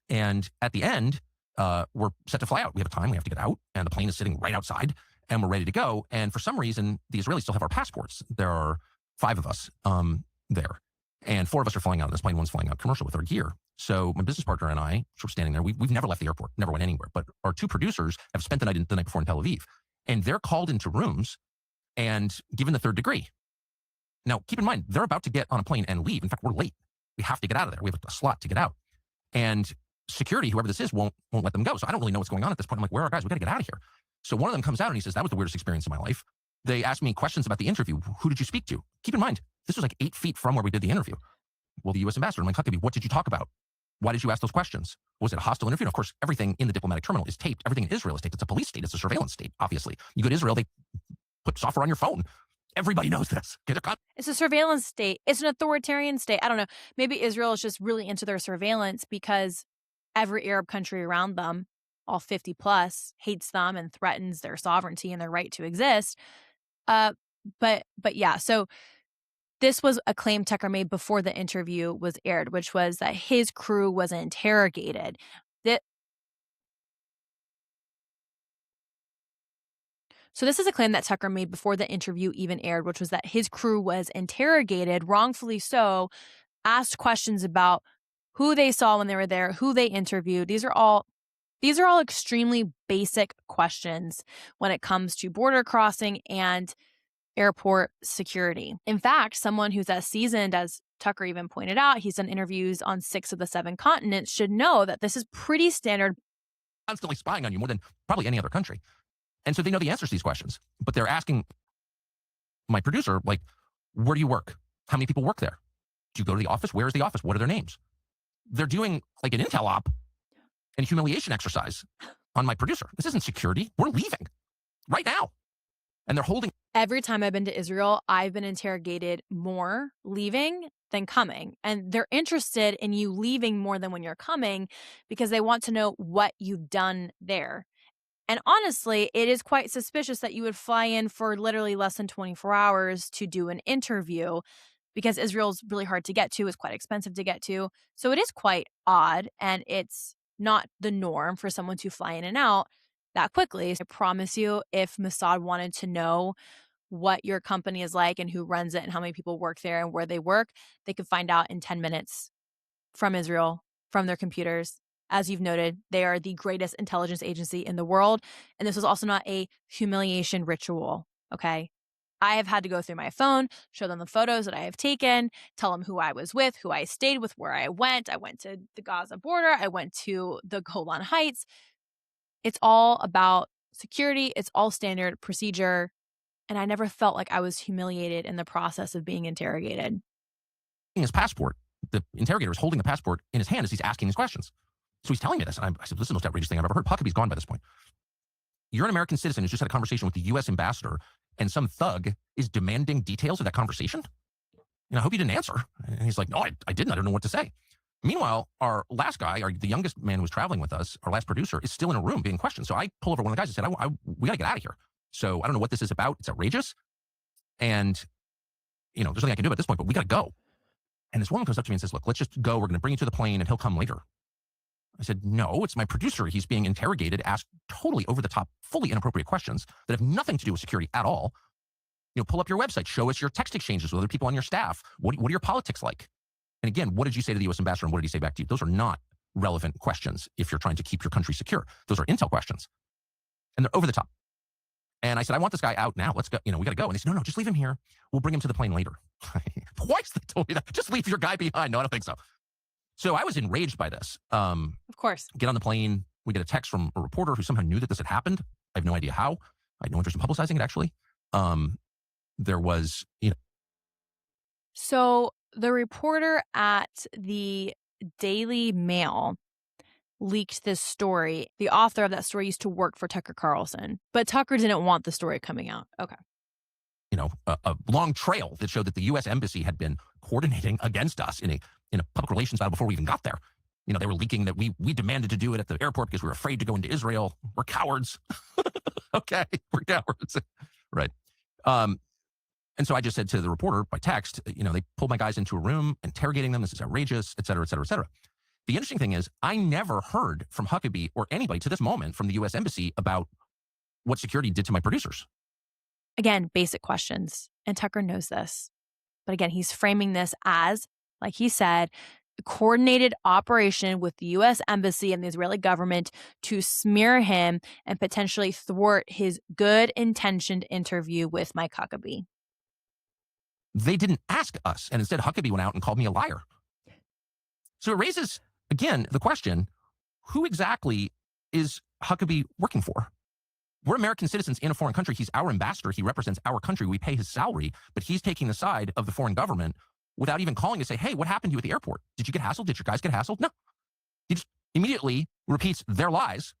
And at the end, we're set to fly out. We have a time. We have to get out. And the plane is sitting right outside. And we're ready to go. And for some reason, the Israelis still have our passports. There are 5 of us there. And 4 of us are flying out on this plane. One's flying out commercial with our gear. So my business partner and I, we're standing there. We've never left the airport, never went anywhere. But our 2 producers have spent the night before in Tel Aviv. And they're called into rooms and given the 3rd degree. Now, keep in mind, they're about to get on a plane and leave. In fact, we're late. We have to get out of there. We have a slot to get out. And security, whoever this is, won't let them go. So I don't really know what's going on at this point. I'm like, where are our guys? We got to get out of here. So one of them comes out and he says, that was the weirdest experience of my life. They asked me questions about the interview. Who did you speak to? Keep in mind, this was like 8 feet from where we did the interview. Well, the U.S. ambassador, Mike Huckabee, what did you talk about? Why did you ask those questions? Was it a hostile interview? And of course, everything in the diplomatic terminal is taped. Everything in Israel is taped. It's a police state. It's a surveillance state, obviously. You go to Israel, they put software on your phone. Everybody knows this. It's a surveillance state. It's an authoritarian state. I don't know. Maybe Israel is just really into their surveillance because every Arab country around them, all 50 plus, hates them and threatens their sovereignty and their right to exist. But yeah, so this was a claim Tucker made before the interview was aired, which was that his crew was interrogated. So this is a claim that Tucker made before the interview even aired, which was that his crew was interrogated, wrongfully so, asked questions about who they saw when they were there, who they interviewed. These are all extremely basic questions when it comes to border crossing and airport security. In fact, someone who's as seasoned as Tucker even pointed out, he's done interviews on 6 of the 7 continents, should know that this is pretty standard. Constantly spying on you more than probably any other country. And so they know the answers to these questions, but they're asking my producer, like, where do you work? How many people work there? Do you go to the office? Where is the office? What are their names? They're doing like an intel op and humiliation exercise on my producer. This isn't security. We're leaving right now. And they're holding. Every time I've been to Israel, I've been interrogated more leaving than coming. And they're interested in you leaving more than when you're coming because they want to know what you've done there. And honestly, it is quite suspicious that you would fly in for literally less than 24 hours to do an interview because Israel's really hard to get to. It's quite expensive to get to. So it is quite odd, and it's not the norm for someone to fly in and out that quickly. I promise you, if Mossad wanted to know what your company is like and who runs it and how many people work there and where they work, they could find out in 10 minutes from Israel, from their computers. As you've noted, they are the greatest intelligence agency in the world. And this was also not a humiliation ritual, okay? I have had to go through my phone, show them the photos that I have taken, tell them who I was with, who I stayed with, where I went. I went to the Gaza border. I went to the Golan Heights. It's all about security. It's all standard procedure. And I never felt like I was humiliated in the process of being interrogated. His passport, the interrogator is holding the passport in his hand as he's asking these questions. So he's telling me this, and I said, this is the most outrageous thing I've ever heard. Huckabee's gone by this point. You're an American citizen who's just had a conversation with the U.S. ambassador, and some thug is demanding details of that conversation? And I hope you didn't answer. And he's like, no, I didn't. I don't know what to say. Meanwhile, our last guy, the youngest man who was traveling with us, our last producer, is still in a room being questioned. So I pull over one of the guys and said, we got to get out of here. So I don't know what this is about. It's outrageous. And, there's nothing I can do at this point, but we got to go. And this woman comes up to me and says, look, let's just go. We're going to bring you to the plane and he'll come later. I said, no, it's my producer. He's being interrogated, asked totally over the top, fully inappropriate questions that have nothing to do with security at all. Pull up your website, show us your text exchanges with other people on your staff. What are your politics like? And again, what did you say to the U.S. ambassador and what did he say back to you? Those are not relevant questions if you're trying to keep your country secure. Those are intel questions. And they're over the top. And I said, I want this guy out now. Let's go. We got to go. And they said, no, just leave him here. We'll bring him to the plane later. Twice they told me that. Just leave your guy behind. No, I don't think so. So I was enraged by this. Of course. Get on the plane. We get a text from a reporter who somehow knew that this had happened. I have no idea how. I had no interest in publicizing it, actually. There was, So the reporter at the Daily Mail leaked this story. The author of that story used to work for Tucker Carlson, but Tucker didn't want the story coming out. Okay. A long trail that showed that the U.S. Embassy had been coordinating against us in a public relations battle before we even got there. They were leaking that we demanded to do it at the airport because we were afraid to go into Israel. We're cowards. Okay, we're cowards. Right. And so I just said to the reporter by text, they pulled my guys into a room, interrogating them. This is outrageous, et cetera, et cetera, et cetera. The interesting thing is I never heard from Huckabee or anybody to this moment from the U.S. Embassy about what security did to my producers. Again, basic questions. And Tucker knows this. But again, he's framing this as, like he said, a coordinated operation with the U.S. Embassy and the Israeli government to smear him and potentially thwart his good-intentioned interview with Mike Huckabee. They didn't ask us. And instead, Huckabee went out and called me a liar. So it raises, again, the question, who exactly is Huckabee working for? We're American citizens in a foreign country. He's our ambassador. He represents our country. We pay his salary, but he's taking the side of the foreign government without even calling to say, hey, what happened to you at the airport? Did you get hassled? Did your guys get hassled? No. He just immediately repeats their lies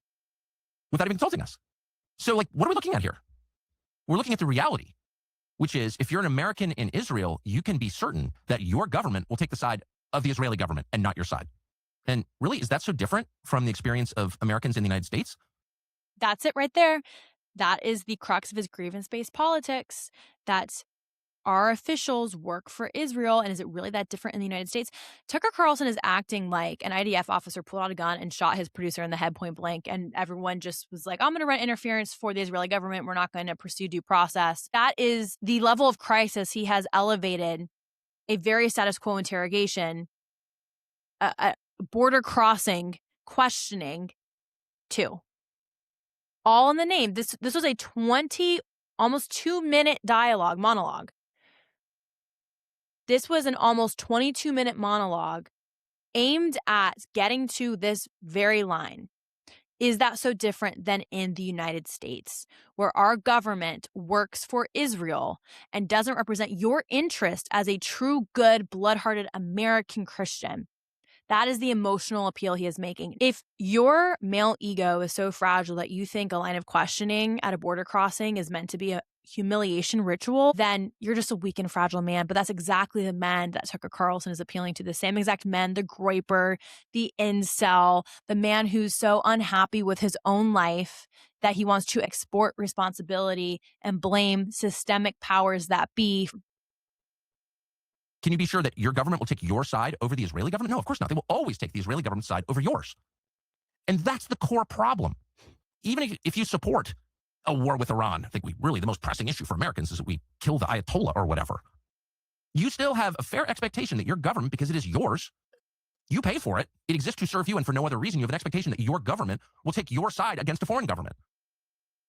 without even consulting us. So, what are we looking at here? We're looking at the reality, which is if you're an American in Israel, you can be certain that your government will take the side of the Israeli government and not your side. And really, is that so different from the experience of Americans in the United States? That's it right there. That is the crux of his grievance-based politics, that our officials work for Israel. And is it really that different in the United States? Tucker Carlson is acting like an IDF officer pulled out a gun and shot his producer in the head point blank. And everyone just was like, I'm going to run interference for the Israeli government. We're not going to pursue due process. That is the level of crisis he has elevated a very status quo interrogation, a border crossing questioning to. All in the name. This was a almost 2-minute monologue. This was an almost 22-minute monologue aimed at getting to this very line. Is that so different than in the United States, where our government works for Israel and doesn't represent your interest as a true, good, blood-hearted American Christian? That is the emotional appeal he is making. If your male ego is so fragile that you think a line of questioning at a border crossing is meant to be a humiliation ritual, then you're just a weak and fragile man. But that's exactly the men that Tucker Carlson is appealing to. The same exact men, the groiper, the incel, the man who's so unhappy with his own life that he wants to export responsibility and blame systemic powers that be. Can you be sure that your government will take your side over the Israeli government? No, of course not. They will always take the Israeli government's side over yours. And that's the core problem. Even if you support a war with Iran, I think the most pressing issue for Americans is that we kill the Ayatollah or whatever. You still have a fair expectation that your government, because it is yours, you pay for it, it exists to serve you, and for no other reason, you have an expectation that your government will take your side against a foreign government.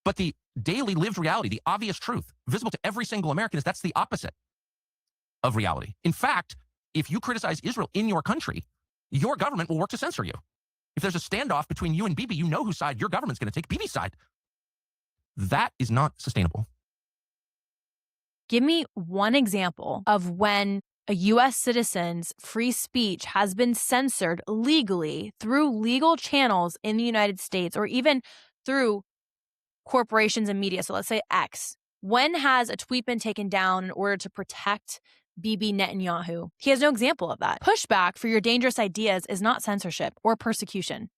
But the daily lived reality, the obvious truth, visible to every single American, is that's the opposite of reality. In fact, if you criticize Israel in your country, your government will work to censor you. If there's a standoff between you and Bibi, you know whose side your government's going to take, Bibi's side. That is not sustainable. Give me one example of when a U.S. citizen's free speech has been censored legally through legal channels in the United States, or even through corporations and media. So let's say X. When has a tweet been taken down in order to protect Bibi Netanyahu? He has no example of that. Pushback for your dangerous ideas is not censorship or persecution.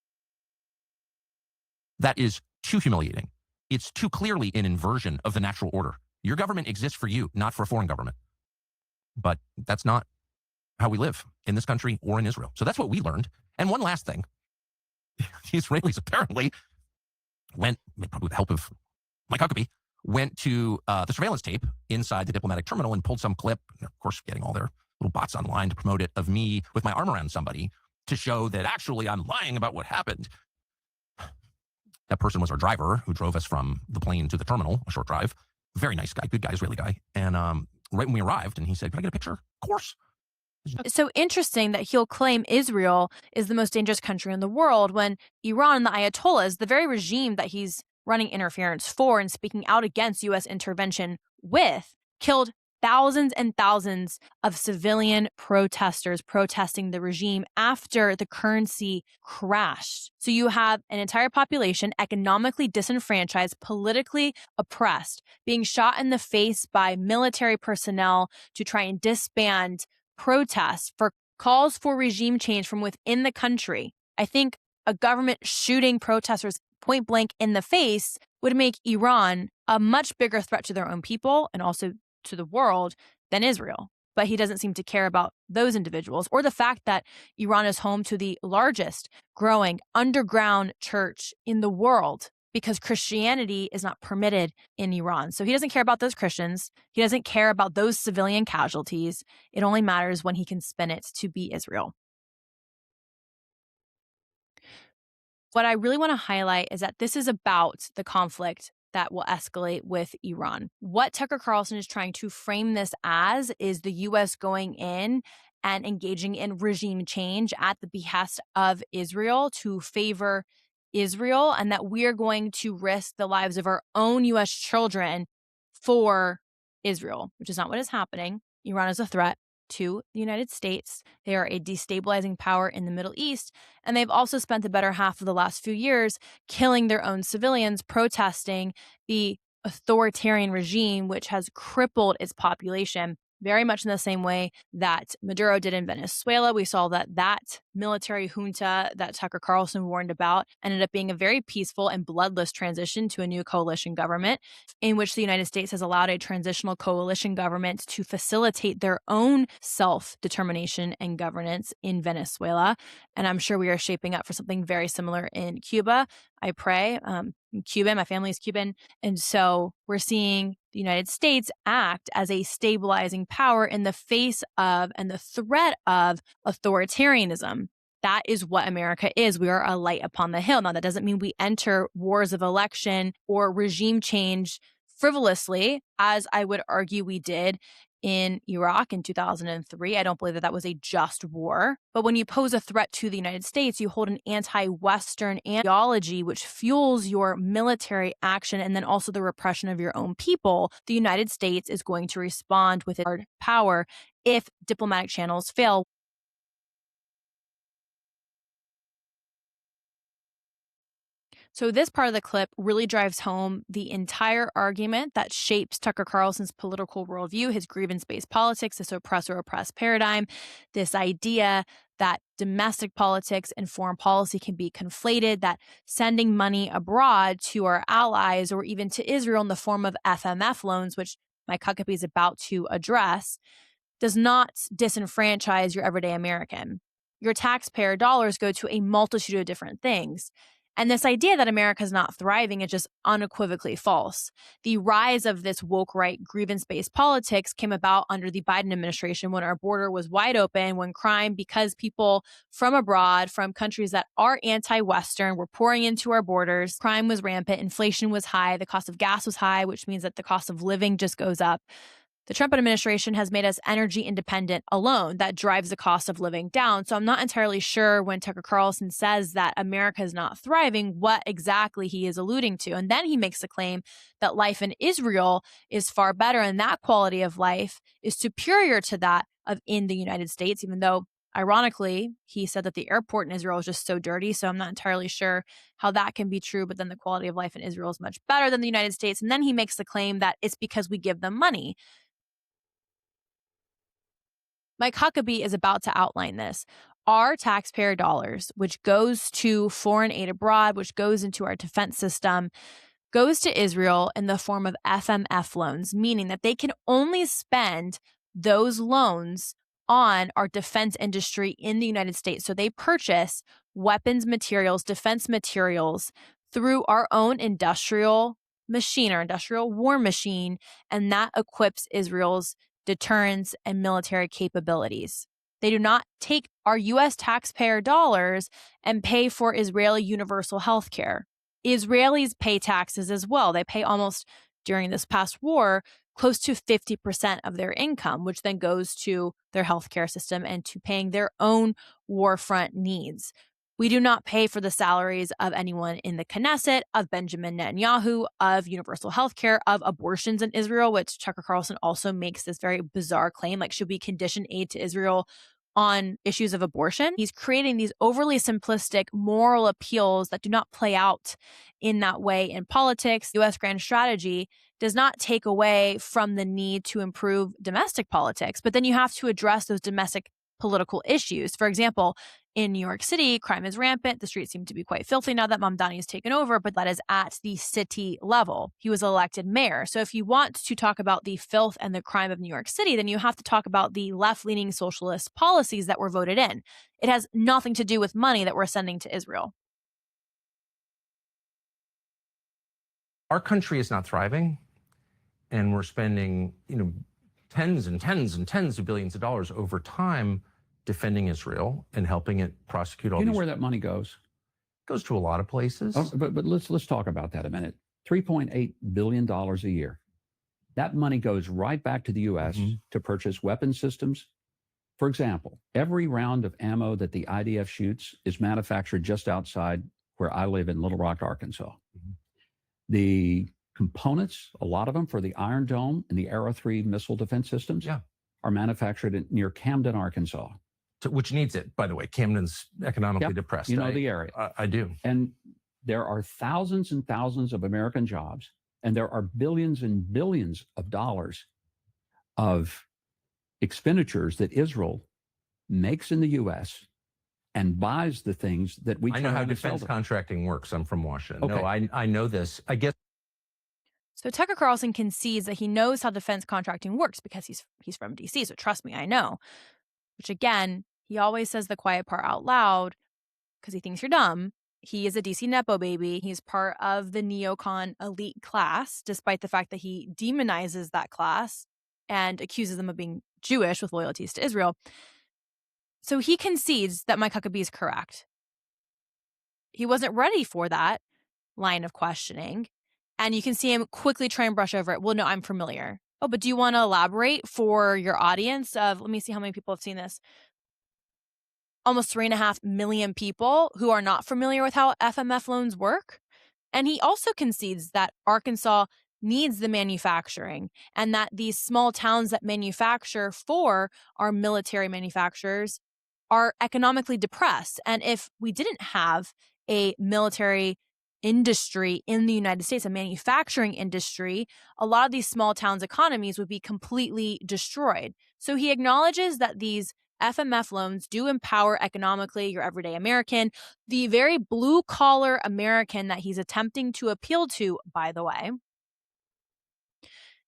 That is too humiliating. It's too clearly an inversion of the natural order. Your government exists for you, not for a foreign government. But that's not how we live in this country or in Israel. So that's what we learned. And one last thing. The Israelis apparently went, probably with the help of Mike Huckabee, went to the surveillance tape inside the diplomatic terminal and pulled some clip, of course, getting all their little bots online to promote it, of me with my arm around somebody to show that actually I'm lying about what happened. That person was our driver who drove us from the plane to the terminal, a short drive. Very nice guy, good guy, Israeli guy. And right when we arrived, and he said, "Can I get a picture?" Of course. It's so interesting that he'll claim Israel is the most dangerous country in the world when Iran and the Ayatollahs, the very regime that he's running interference for and speaking out against U.S. intervention with, killed thousands and thousands of civilian protesters protesting the regime after the currency crashed. So you have an entire population economically disenfranchised, politically oppressed, being shot in the face by military personnel to try and disband protests for calls for regime change from within the country. I think a government shooting protesters point blank in the face would make Iran a much bigger threat to their own people and also to the world than Israel. But he doesn't seem to care about those individuals or the fact that Iran is home to the largest growing underground church in the world because Christianity is not permitted in Iran. So he doesn't care about those Christians. He doesn't care about those civilian casualties. It only matters when he can spin it to be Israel. What I really want to highlight is that this is about the conflict that will escalate with Iran. What Tucker Carlson is trying to frame this as is the U.S. going in and engaging in regime change at the behest of Israel to favor Israel, and that we're going to risk the lives of our own U.S. children for Israel, which is not what is happening. Iran is a threat to the United States. They are a destabilizing power in the Middle East, and they've also spent the better half of the last few years killing their own civilians, protesting the authoritarian regime, which has crippled its population very much in the same way that Maduro did in Venezuela. We saw that military junta that Tucker Carlson warned about ended up being a very peaceful and bloodless transition to a new coalition government, in which the United States has allowed a transitional coalition government to facilitate their own self-determination and governance in Venezuela. And I'm sure we are shaping up for something very similar in Cuba. I pray. I'm Cuban, my family is Cuban. And so we're seeing the United States act as a stabilizing power in the face of and the threat of authoritarianism. That is what America is. We are a light upon the hill. Now, that doesn't mean we enter wars of election or regime change frivolously, as I would argue we did in Iraq in 2003. I don't believe that that was a just war. But when you pose a threat to the United States, you hold an anti-Western ideology which fuels your military action and then also the repression of your own people. The United States is going to respond with its hard power if diplomatic channels fail. So this part of the clip really drives home the entire argument that shapes Tucker Carlson's political worldview, his grievance-based politics, this oppressor-oppressed paradigm, this idea that domestic politics and foreign policy can be conflated, that sending money abroad to our allies or even to Israel in the form of FMF loans, which Mike Huckabee is about to address, does not disenfranchise your everyday American. Your taxpayer dollars go to a multitude of different things. And this idea that America is not thriving is just unequivocally false. The rise of this woke right grievance-based politics came about under the Biden administration when our border was wide open, when crime, because people from abroad, from countries that are anti-Western, were pouring into our borders. Crime was rampant, inflation was high, the cost of gas was high, which means that the cost of living just goes up. The Trump administration has made us energy independent alone. That drives the cost of living down. So I'm not entirely sure when Tucker Carlson says that America is not thriving, what exactly he is alluding to. And then he makes the claim that life in Israel is far better and that quality of life is superior to that of in the United States, even though ironically, he said that the airport in Israel is just so dirty. So I'm not entirely sure how that can be true. But then the quality of life in Israel is much better than the United States. And then he makes the claim that it's because we give them money. Mike Huckabee is about to outline this. Our taxpayer dollars, which goes to foreign aid abroad, which goes into our defense system, goes to Israel in the form of FMF loans, meaning that they can only spend those loans on our defense industry in the United States. So they purchase weapons materials, defense materials through our own industrial machine, our industrial war machine, and that equips Israel's deterrence and military capabilities. They do not take our U.S. taxpayer dollars and pay for Israeli universal health care. Israelis pay taxes as well. They pay almost, during this past war, close to 50% of their income, which then goes to their healthcare system and to paying their own war front needs. We do not pay for the salaries of anyone in the Knesset, of Benjamin Netanyahu, of universal healthcare, of abortions in Israel, which Tucker Carlson also makes this very bizarre claim, like, should we condition aid to Israel on issues of abortion? He's creating these overly simplistic moral appeals that do not play out in that way in politics. U.S. grand strategy does not take away from the need to improve domestic politics, but then you have to address those domestic political issues. For example, in New York City, crime is rampant. The streets seem to be quite filthy now that Mamdani has taken over, but that is at the city level. He was elected mayor. So if you want to talk about the filth and the crime of New York City, then you have to talk about the left-leaning socialist policies that were voted in. It has nothing to do with money that we're sending to Israel. Our country is not thriving, and we're spending, tens and tens and tens of billions of dollars over time defending Israel and helping it prosecute all. You know these. where that money goes? It goes to a lot of places. Oh, but let's talk about that a minute. $3.8 billion a year. That money goes right back to the U.S. to purchase weapon systems. For example, every round of ammo that the IDF shoots is manufactured just outside where I live in Little Rock, Arkansas. The components, a lot of them for the Iron Dome and the Arrow 3 missile defense systems, are manufactured near Camden, Arkansas. Which needs it, by the way. Camden's economically depressed. You know the area. I do. And there are thousands and thousands of American jobs, and there are billions and billions of dollars of expenditures that Israel makes in the U.S. and buys the things that we. I know how defense contracting works. I'm from Washington. Okay. No, I know this. I guess. So Tucker Carlson concedes that he knows how defense contracting works because he's from D.C., so trust me, I know. Which, again, he always says the quiet part out loud because he thinks you're dumb. He is a DC Nepo baby. He's part of the neocon elite class, despite the fact that he demonizes that class and accuses them of being Jewish with loyalties to Israel. So he concedes that Mike Huckabee is correct. He wasn't ready for that line of questioning. And you can see him quickly try and brush over it. Well, no, I'm familiar. Oh, but do you want to elaborate for your audience of, let me see how many people have seen this. Almost 3.5 million people who are not familiar with how FMF loans work. And he also concedes that Arkansas needs the manufacturing and that these small towns that manufacture for our military manufacturers are economically depressed. And if we didn't have a military industry in the United States, a manufacturing industry, a lot of these small towns' economies would be completely destroyed. So he acknowledges that these FMF loans do empower economically your everyday American, the very blue-collar American that he's attempting to appeal to, by the way,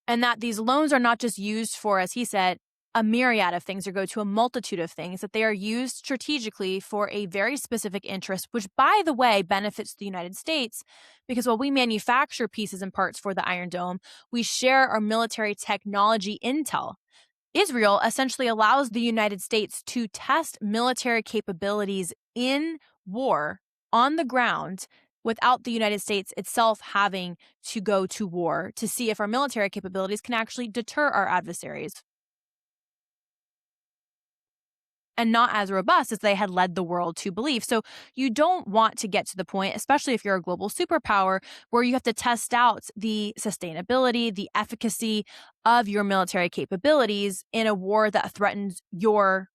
and that these loans are not just used for, as he said, a myriad of things or go to a multitude of things, that they are used strategically for a very specific interest, which, by the way, benefits the United States because while we manufacture pieces and parts for the Iron Dome, we share our military technology intel. Israel essentially allows the United States to test military capabilities in war on the ground without the United States itself having to go to war to see if our military capabilities can actually deter our adversaries. And not as robust as they had led the world to believe. So you don't want to get to the point, especially if you're a global superpower, where you have to test out the sustainability, the efficacy of your military capabilities in a war that threatens your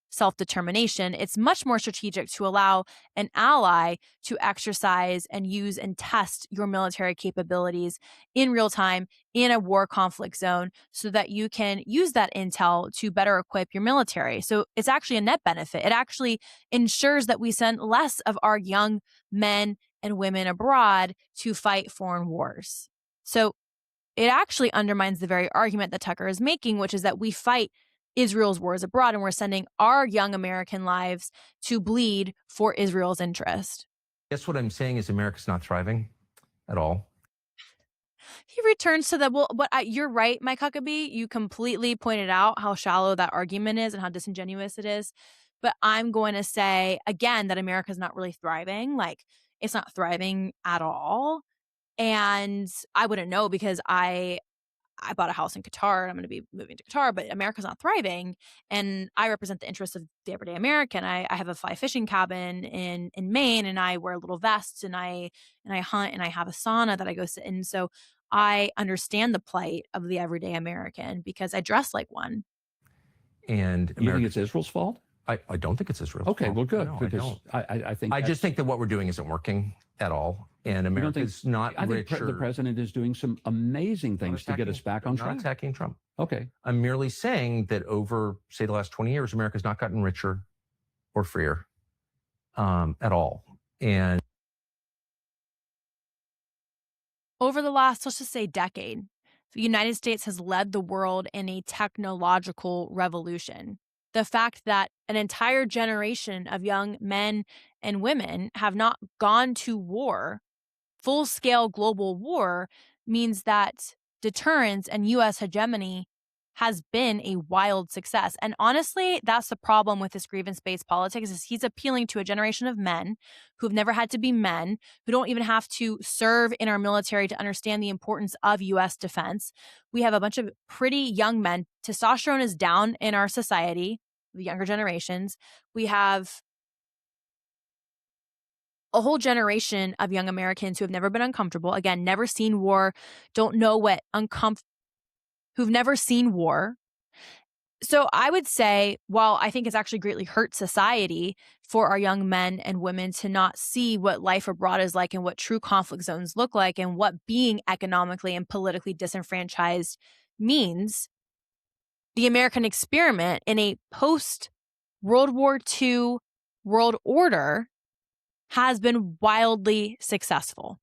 self-determination. It's much more strategic to allow an ally to exercise and use and test your military capabilities in real time in a war conflict zone so that you can use that intel to better equip your military. So it's actually a net benefit. It actually ensures that we send less of our young men and women abroad to fight foreign wars. So it actually undermines the very argument that Tucker is making, which is that we fight Israel's wars abroad, and we're sending our young American lives to bleed for Israel's interest. Guess what I'm saying is America's not thriving at all. He returns to you're right, Mike Huckabee. You completely pointed out how shallow that argument is and how disingenuous it is. But I'm going to say, again, that America's not really thriving. Like, It's not thriving at all. And I wouldn't know because I bought a house in Qatar and I'm going to be moving to Qatar, but America's not thriving. And I represent the interests of the everyday American. I have a fly fishing cabin in Maine, and I wear little vests, and I hunt, and I have a sauna that I go sit in. So I understand the plight of the everyday American because I dress like one. And you think it's Israel's fault? I don't think it's Israel's okay, fault. well, good. No, because I think I just think that what we're doing isn't working at all. And America's not rich. I think the president is doing some amazing things to get us back on track. I'm not attacking Trump. Okay. I'm merely saying that over, say, the last 20 years, America's not gotten richer or freer at all. And over the last, let's just say, decade, the United States has led the world in a technological revolution. The fact that an entire generation of young men and women have not gone to war, full-scale global war, means that deterrence and U.S. hegemony has been a wild success. And honestly, that's the problem with this grievance-based politics is he's appealing to a generation of men who've never had to be men, who don't even have to serve in our military to understand the importance of U.S. defense. We have a bunch of pretty young men. Testosterone is down in our society, the younger generations. We have a whole generation of young Americans who have never been uncomfortable, again, never seen war, don't know what who've never seen war. So I would say, while I think it's actually greatly hurt society for our young men and women to not see what life abroad is like and what true conflict zones look like and what being economically and politically disenfranchised means, the American experiment in a post-World War II world order has been wildly successful.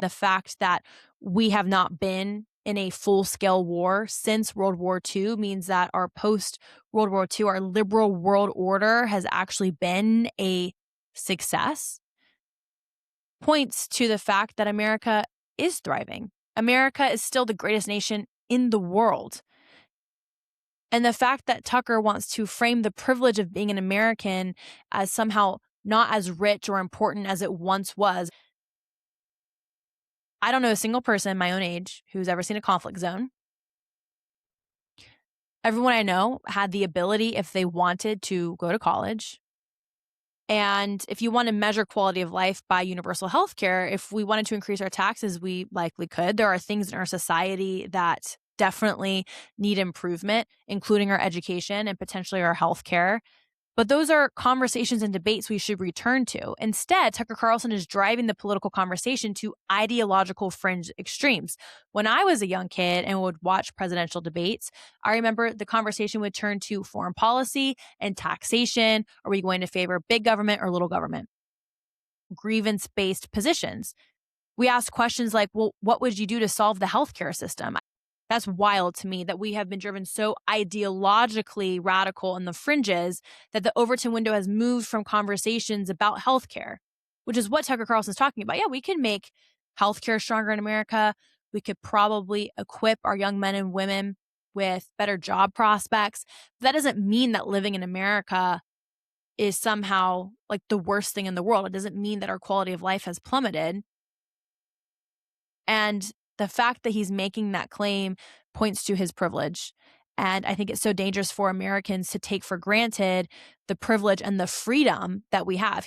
The fact that we have not been in a full-scale war since World War II means that our post-World War II, our liberal world order has actually been a success, points to the fact that America is thriving. America is still the greatest nation in the world. And the fact that Tucker wants to frame the privilege of being an American as somehow not as rich or important as it once was. I don't know a single person my own age who's ever seen a conflict zone. Everyone I know had the ability, if they wanted, to go to college. And if you want to measure quality of life by universal health care, if we wanted to increase our taxes, we likely could. There are things in our society that definitely need improvement, including our education and potentially our health care. But those are conversations and debates we should return to. Instead, Tucker Carlson is driving the political conversation to ideological fringe extremes. When I was a young kid and would watch presidential debates, I remember the conversation would turn to foreign policy and taxation. Are we going to favor big government or little government? Grievance-based positions. We asked questions like, well, what would you do to solve the healthcare system? That's wild to me that we have been driven so ideologically radical in the fringes that the Overton window has moved from conversations about healthcare, which is what Tucker Carlson is talking about. Yeah, we can make healthcare stronger in America. We could probably equip our young men and women with better job prospects. But that doesn't mean that living in America is somehow like the worst thing in the world. It doesn't mean that our quality of life has plummeted. And the fact that he's making that claim points to his privilege. And I think it's so dangerous for Americans to take for granted the privilege and the freedom that we have.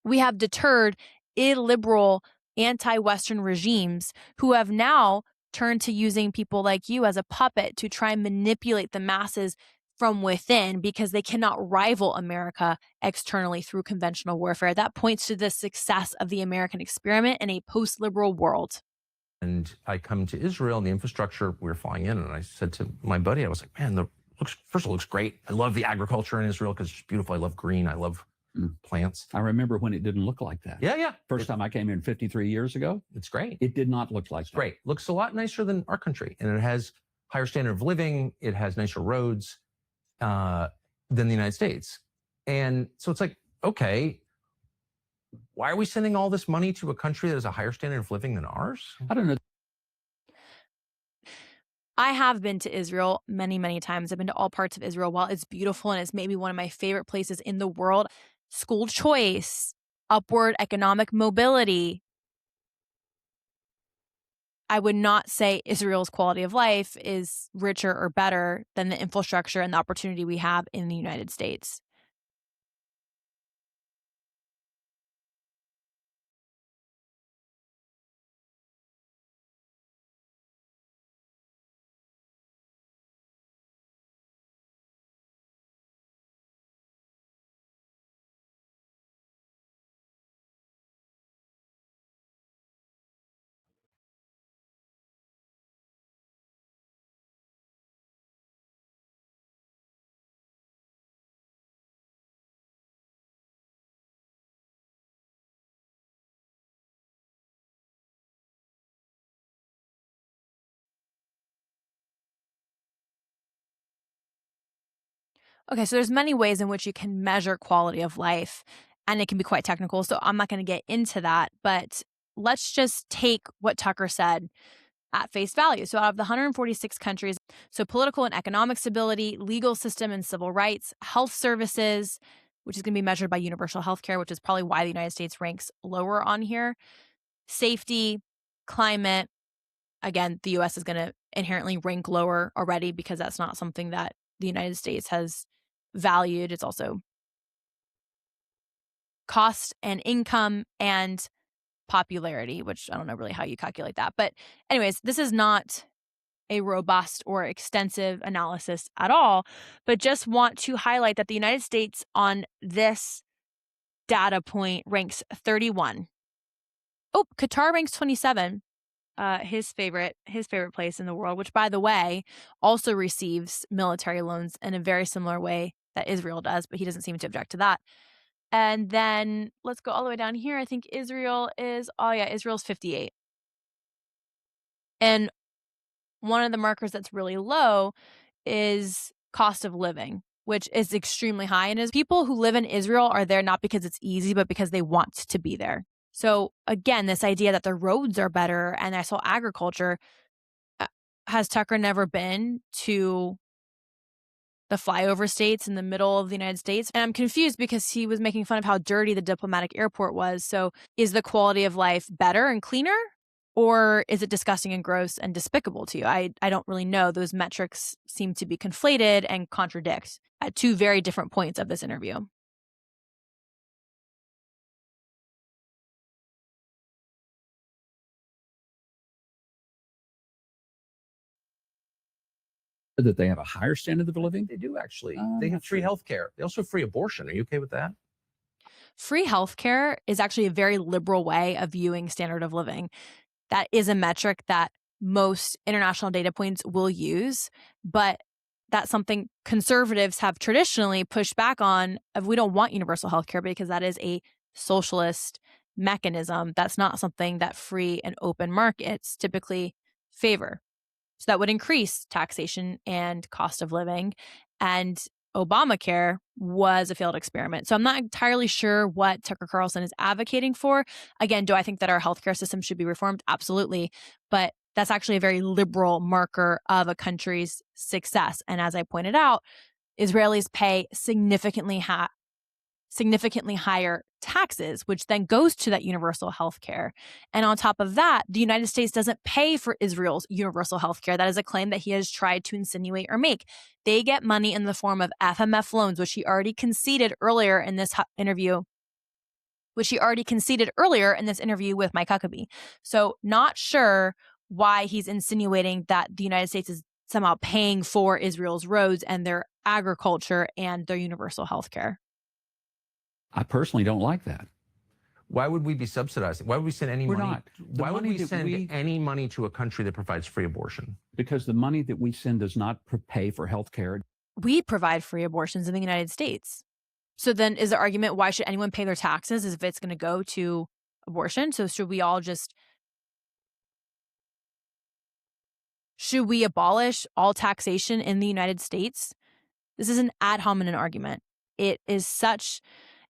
We have deterred illiberal, anti-Western regimes who have now turned to using people like you as a puppet to try and manipulate the masses from within because they cannot rival America externally through conventional warfare. That points to the success of the American experiment in a post-liberal world. And I come to Israel and the infrastructure, we were flying in, and I said to my buddy, I was like, man, first of all, looks great. I love the agriculture in Israel because it's beautiful. I love green. I love plants. I remember when it didn't look like that. Yeah. First time I came here 53 years ago. It's great. It did not look like that. Great. Looks a lot nicer than our country. And it has higher standard of living. It has nicer roads than the United States. And so it's like, okay, why are we sending all this money to a country that has a higher standard of living than ours? I don't know. I have been to Israel many, many times. I've been to all parts of Israel. While it's beautiful and it's maybe one of my favorite places in the world, school choice, upward economic mobility, I would not say Israel's quality of life is richer or better than the infrastructure and the opportunity we have in the United States. Okay, so there's many ways in which you can measure quality of life, and it can be quite technical, so I'm not going to get into that, but let's just take what Tucker said at face value. So out of the 146 countries, so political and economic stability, legal system and civil rights, health services, which is going to be measured by universal health care, which is probably why the United States ranks lower on here, safety, climate. Again, the US is going to inherently rank lower already because that's not something that the United States has valued. It's also cost and income and popularity, which I don't know really how you calculate that. But anyways, this is not a robust or extensive analysis at all, but just want to highlight that the United States on this data point ranks 31. Oh, Qatar ranks 27. His favorite place in the world, which by the way also receives military loans in a very similar way that Israel does, but he doesn't seem to object to that. And then let's go all the way down here. I think Israel's 58. And one of the markers that's really low is cost of living, which is extremely high. And as people who live in Israel are there not because it's easy, but because they want to be there. So again, this idea that the roads are better and I saw agriculture, has Tucker never been to the flyover states in the middle of the United States? And I'm confused because he was making fun of how dirty the diplomatic airport was. So is the quality of life better and cleaner? Or is it disgusting and gross and despicable to you? I don't really know. Those metrics seem to be conflated and contradict at two very different points of this interview. That they have a higher standard of living? They do actually. They have free health care. They also have free abortion. Are you okay with that? Free healthcare is actually a very liberal way of viewing standard of living. That is a metric that most international data points will use, but that's something conservatives have traditionally pushed back on. Of we don't want universal healthcare because that is a socialist mechanism. That's not something that free and open markets typically favor. So that would increase taxation and cost of living. And Obamacare was a failed experiment. So I'm not entirely sure what Tucker Carlson is advocating for. Again, do I think that our healthcare system should be reformed? Absolutely. But that's actually a very liberal marker of a country's success. And as I pointed out, Israelis pay significantly higher taxes, which then goes to that universal health care. And on top of that, the United States doesn't pay for Israel's universal health care. That is a claim that he has tried to insinuate or make. They get money in the form of FMF loans, which he already conceded earlier in this interview with Mike Huckabee. So not sure why he's insinuating that the United States is somehow paying for Israel's roads and their agriculture and their universal health care. I personally don't like that. Why would we be subsidizing? Why would we send any We're money? not. Why would we send any money to a country that provides free abortion? Because the money that we send does not pay for health care. We provide free abortions in the United States. So then is the argument, why should anyone pay their taxes if it's going to go to abortion? So should we abolish all taxation in the United States? This is an ad hominem argument. It is such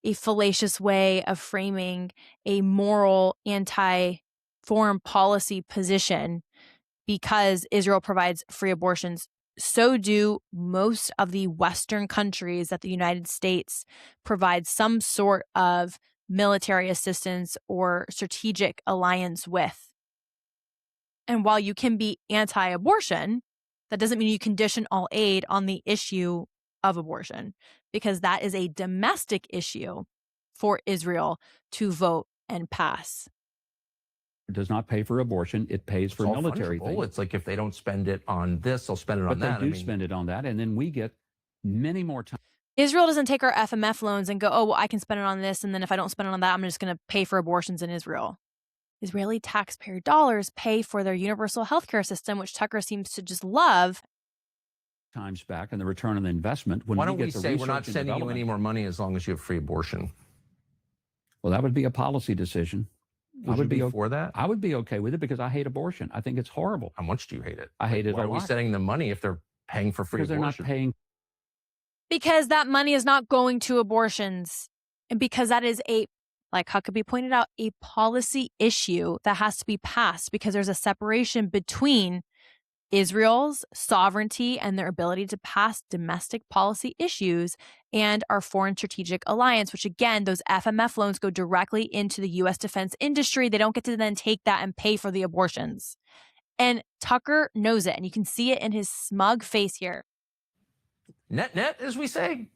a fallacious way of framing a moral anti-foreign policy position because Israel provides free abortions, so do most of the Western countries that the United States provides some sort of military assistance or strategic alliance with. And while you can be anti-abortion, that doesn't mean you condition all aid on the issue of abortion, because that is a domestic issue for Israel to vote and pass. It does not pay for abortion. It pays for military things. It's like if they don't spend it on this, they'll spend it on that. But they do spend it on that, and then we get many more times. Israel doesn't take our FMF loans and go, oh, well, I can spend it on this, and then if I don't spend it on that, I'm just going to pay for abortions in Israel. Israeli taxpayer dollars pay for their universal healthcare system, which Tucker seems to just love. Times back and the return on the investment. When Why don't we say we're not sending you any more money as long as you have free abortion? Well, that would be a policy decision. Would you be for that? I would be okay with it because I hate abortion. I think it's horrible. How much do you hate it? I hate it a lot. Why are we sending them money if they're paying for free abortion? Because they're not paying. Because that money is not going to abortions. And because that is like Huckabee pointed out, a policy issue that has to be passed because there's a separation between Israel's sovereignty and their ability to pass domestic policy issues and our foreign strategic alliance, which again, those FMF loans go directly into the U.S. defense industry. They don't get to then take that and pay for the abortions. And Tucker knows it, and you can see it in his smug face here. Net, as we say,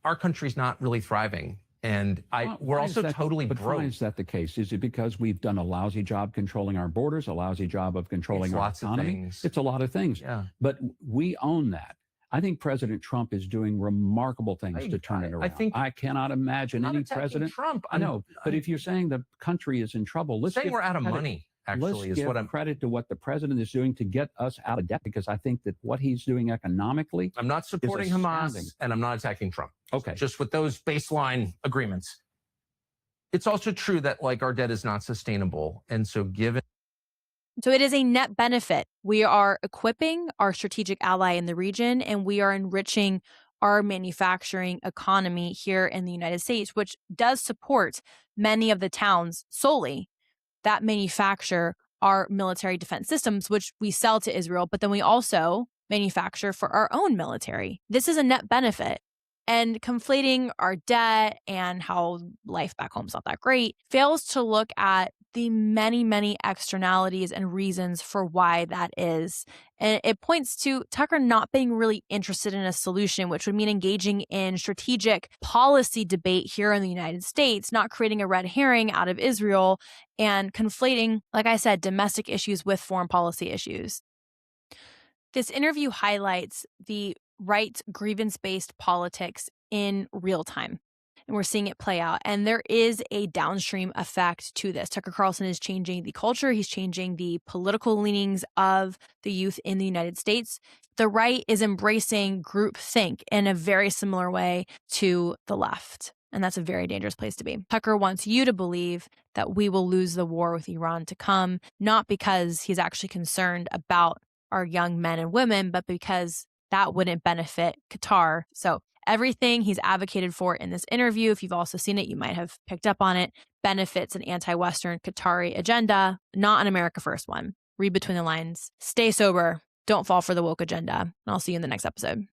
our country's not really thriving. And we're also totally broke. Why is that the case? Is it because we've done a lousy job controlling our borders, a lousy job of controlling our economy? It's a lot of things. Yeah. But we own that. I think President Trump is doing remarkable things to turn it around. I cannot imagine any president. Trump. I know. But if you're saying the country is in trouble, let's say we're out of money. Actually, let's give credit to what the president is doing to get us out of debt, because I think that what he's doing economically. I'm not supporting Hamas, and I'm not attacking Trump. Okay. Just with those baseline agreements. It's also true that our debt is not sustainable. And so So it is a net benefit. We are equipping our strategic ally in the region, and we are enriching our manufacturing economy here in the United States, which does support many of the towns solely that manufacture our military defense systems, which we sell to Israel, but then we also manufacture for our own military. This is a net benefit. And conflating our debt and how life back home is not that great fails to look at the many, many externalities and reasons for why that is. And it points to Tucker not being really interested in a solution, which would mean engaging in strategic policy debate here in the United States, not creating a red herring out of Israel and conflating, like I said, domestic issues with foreign policy issues. This interview highlights the right grievance-based politics in real time. And we're seeing it play out. And there is a downstream effect to this. Tucker Carlson is changing the culture. He's changing the political leanings of the youth in the United States. The right is embracing groupthink in a very similar way to the left. And that's a very dangerous place to be. Tucker wants you to believe that we will lose the war with Iran to come, not because he's actually concerned about our young men and women, but because that wouldn't benefit Qatar. So everything he's advocated for in this interview, if you've also seen it, you might have picked up on it, benefits an anti-Western Qatari agenda, not an America First one. Read between the lines. Stay sober. Don't fall for the woke agenda. And I'll see you in the next episode.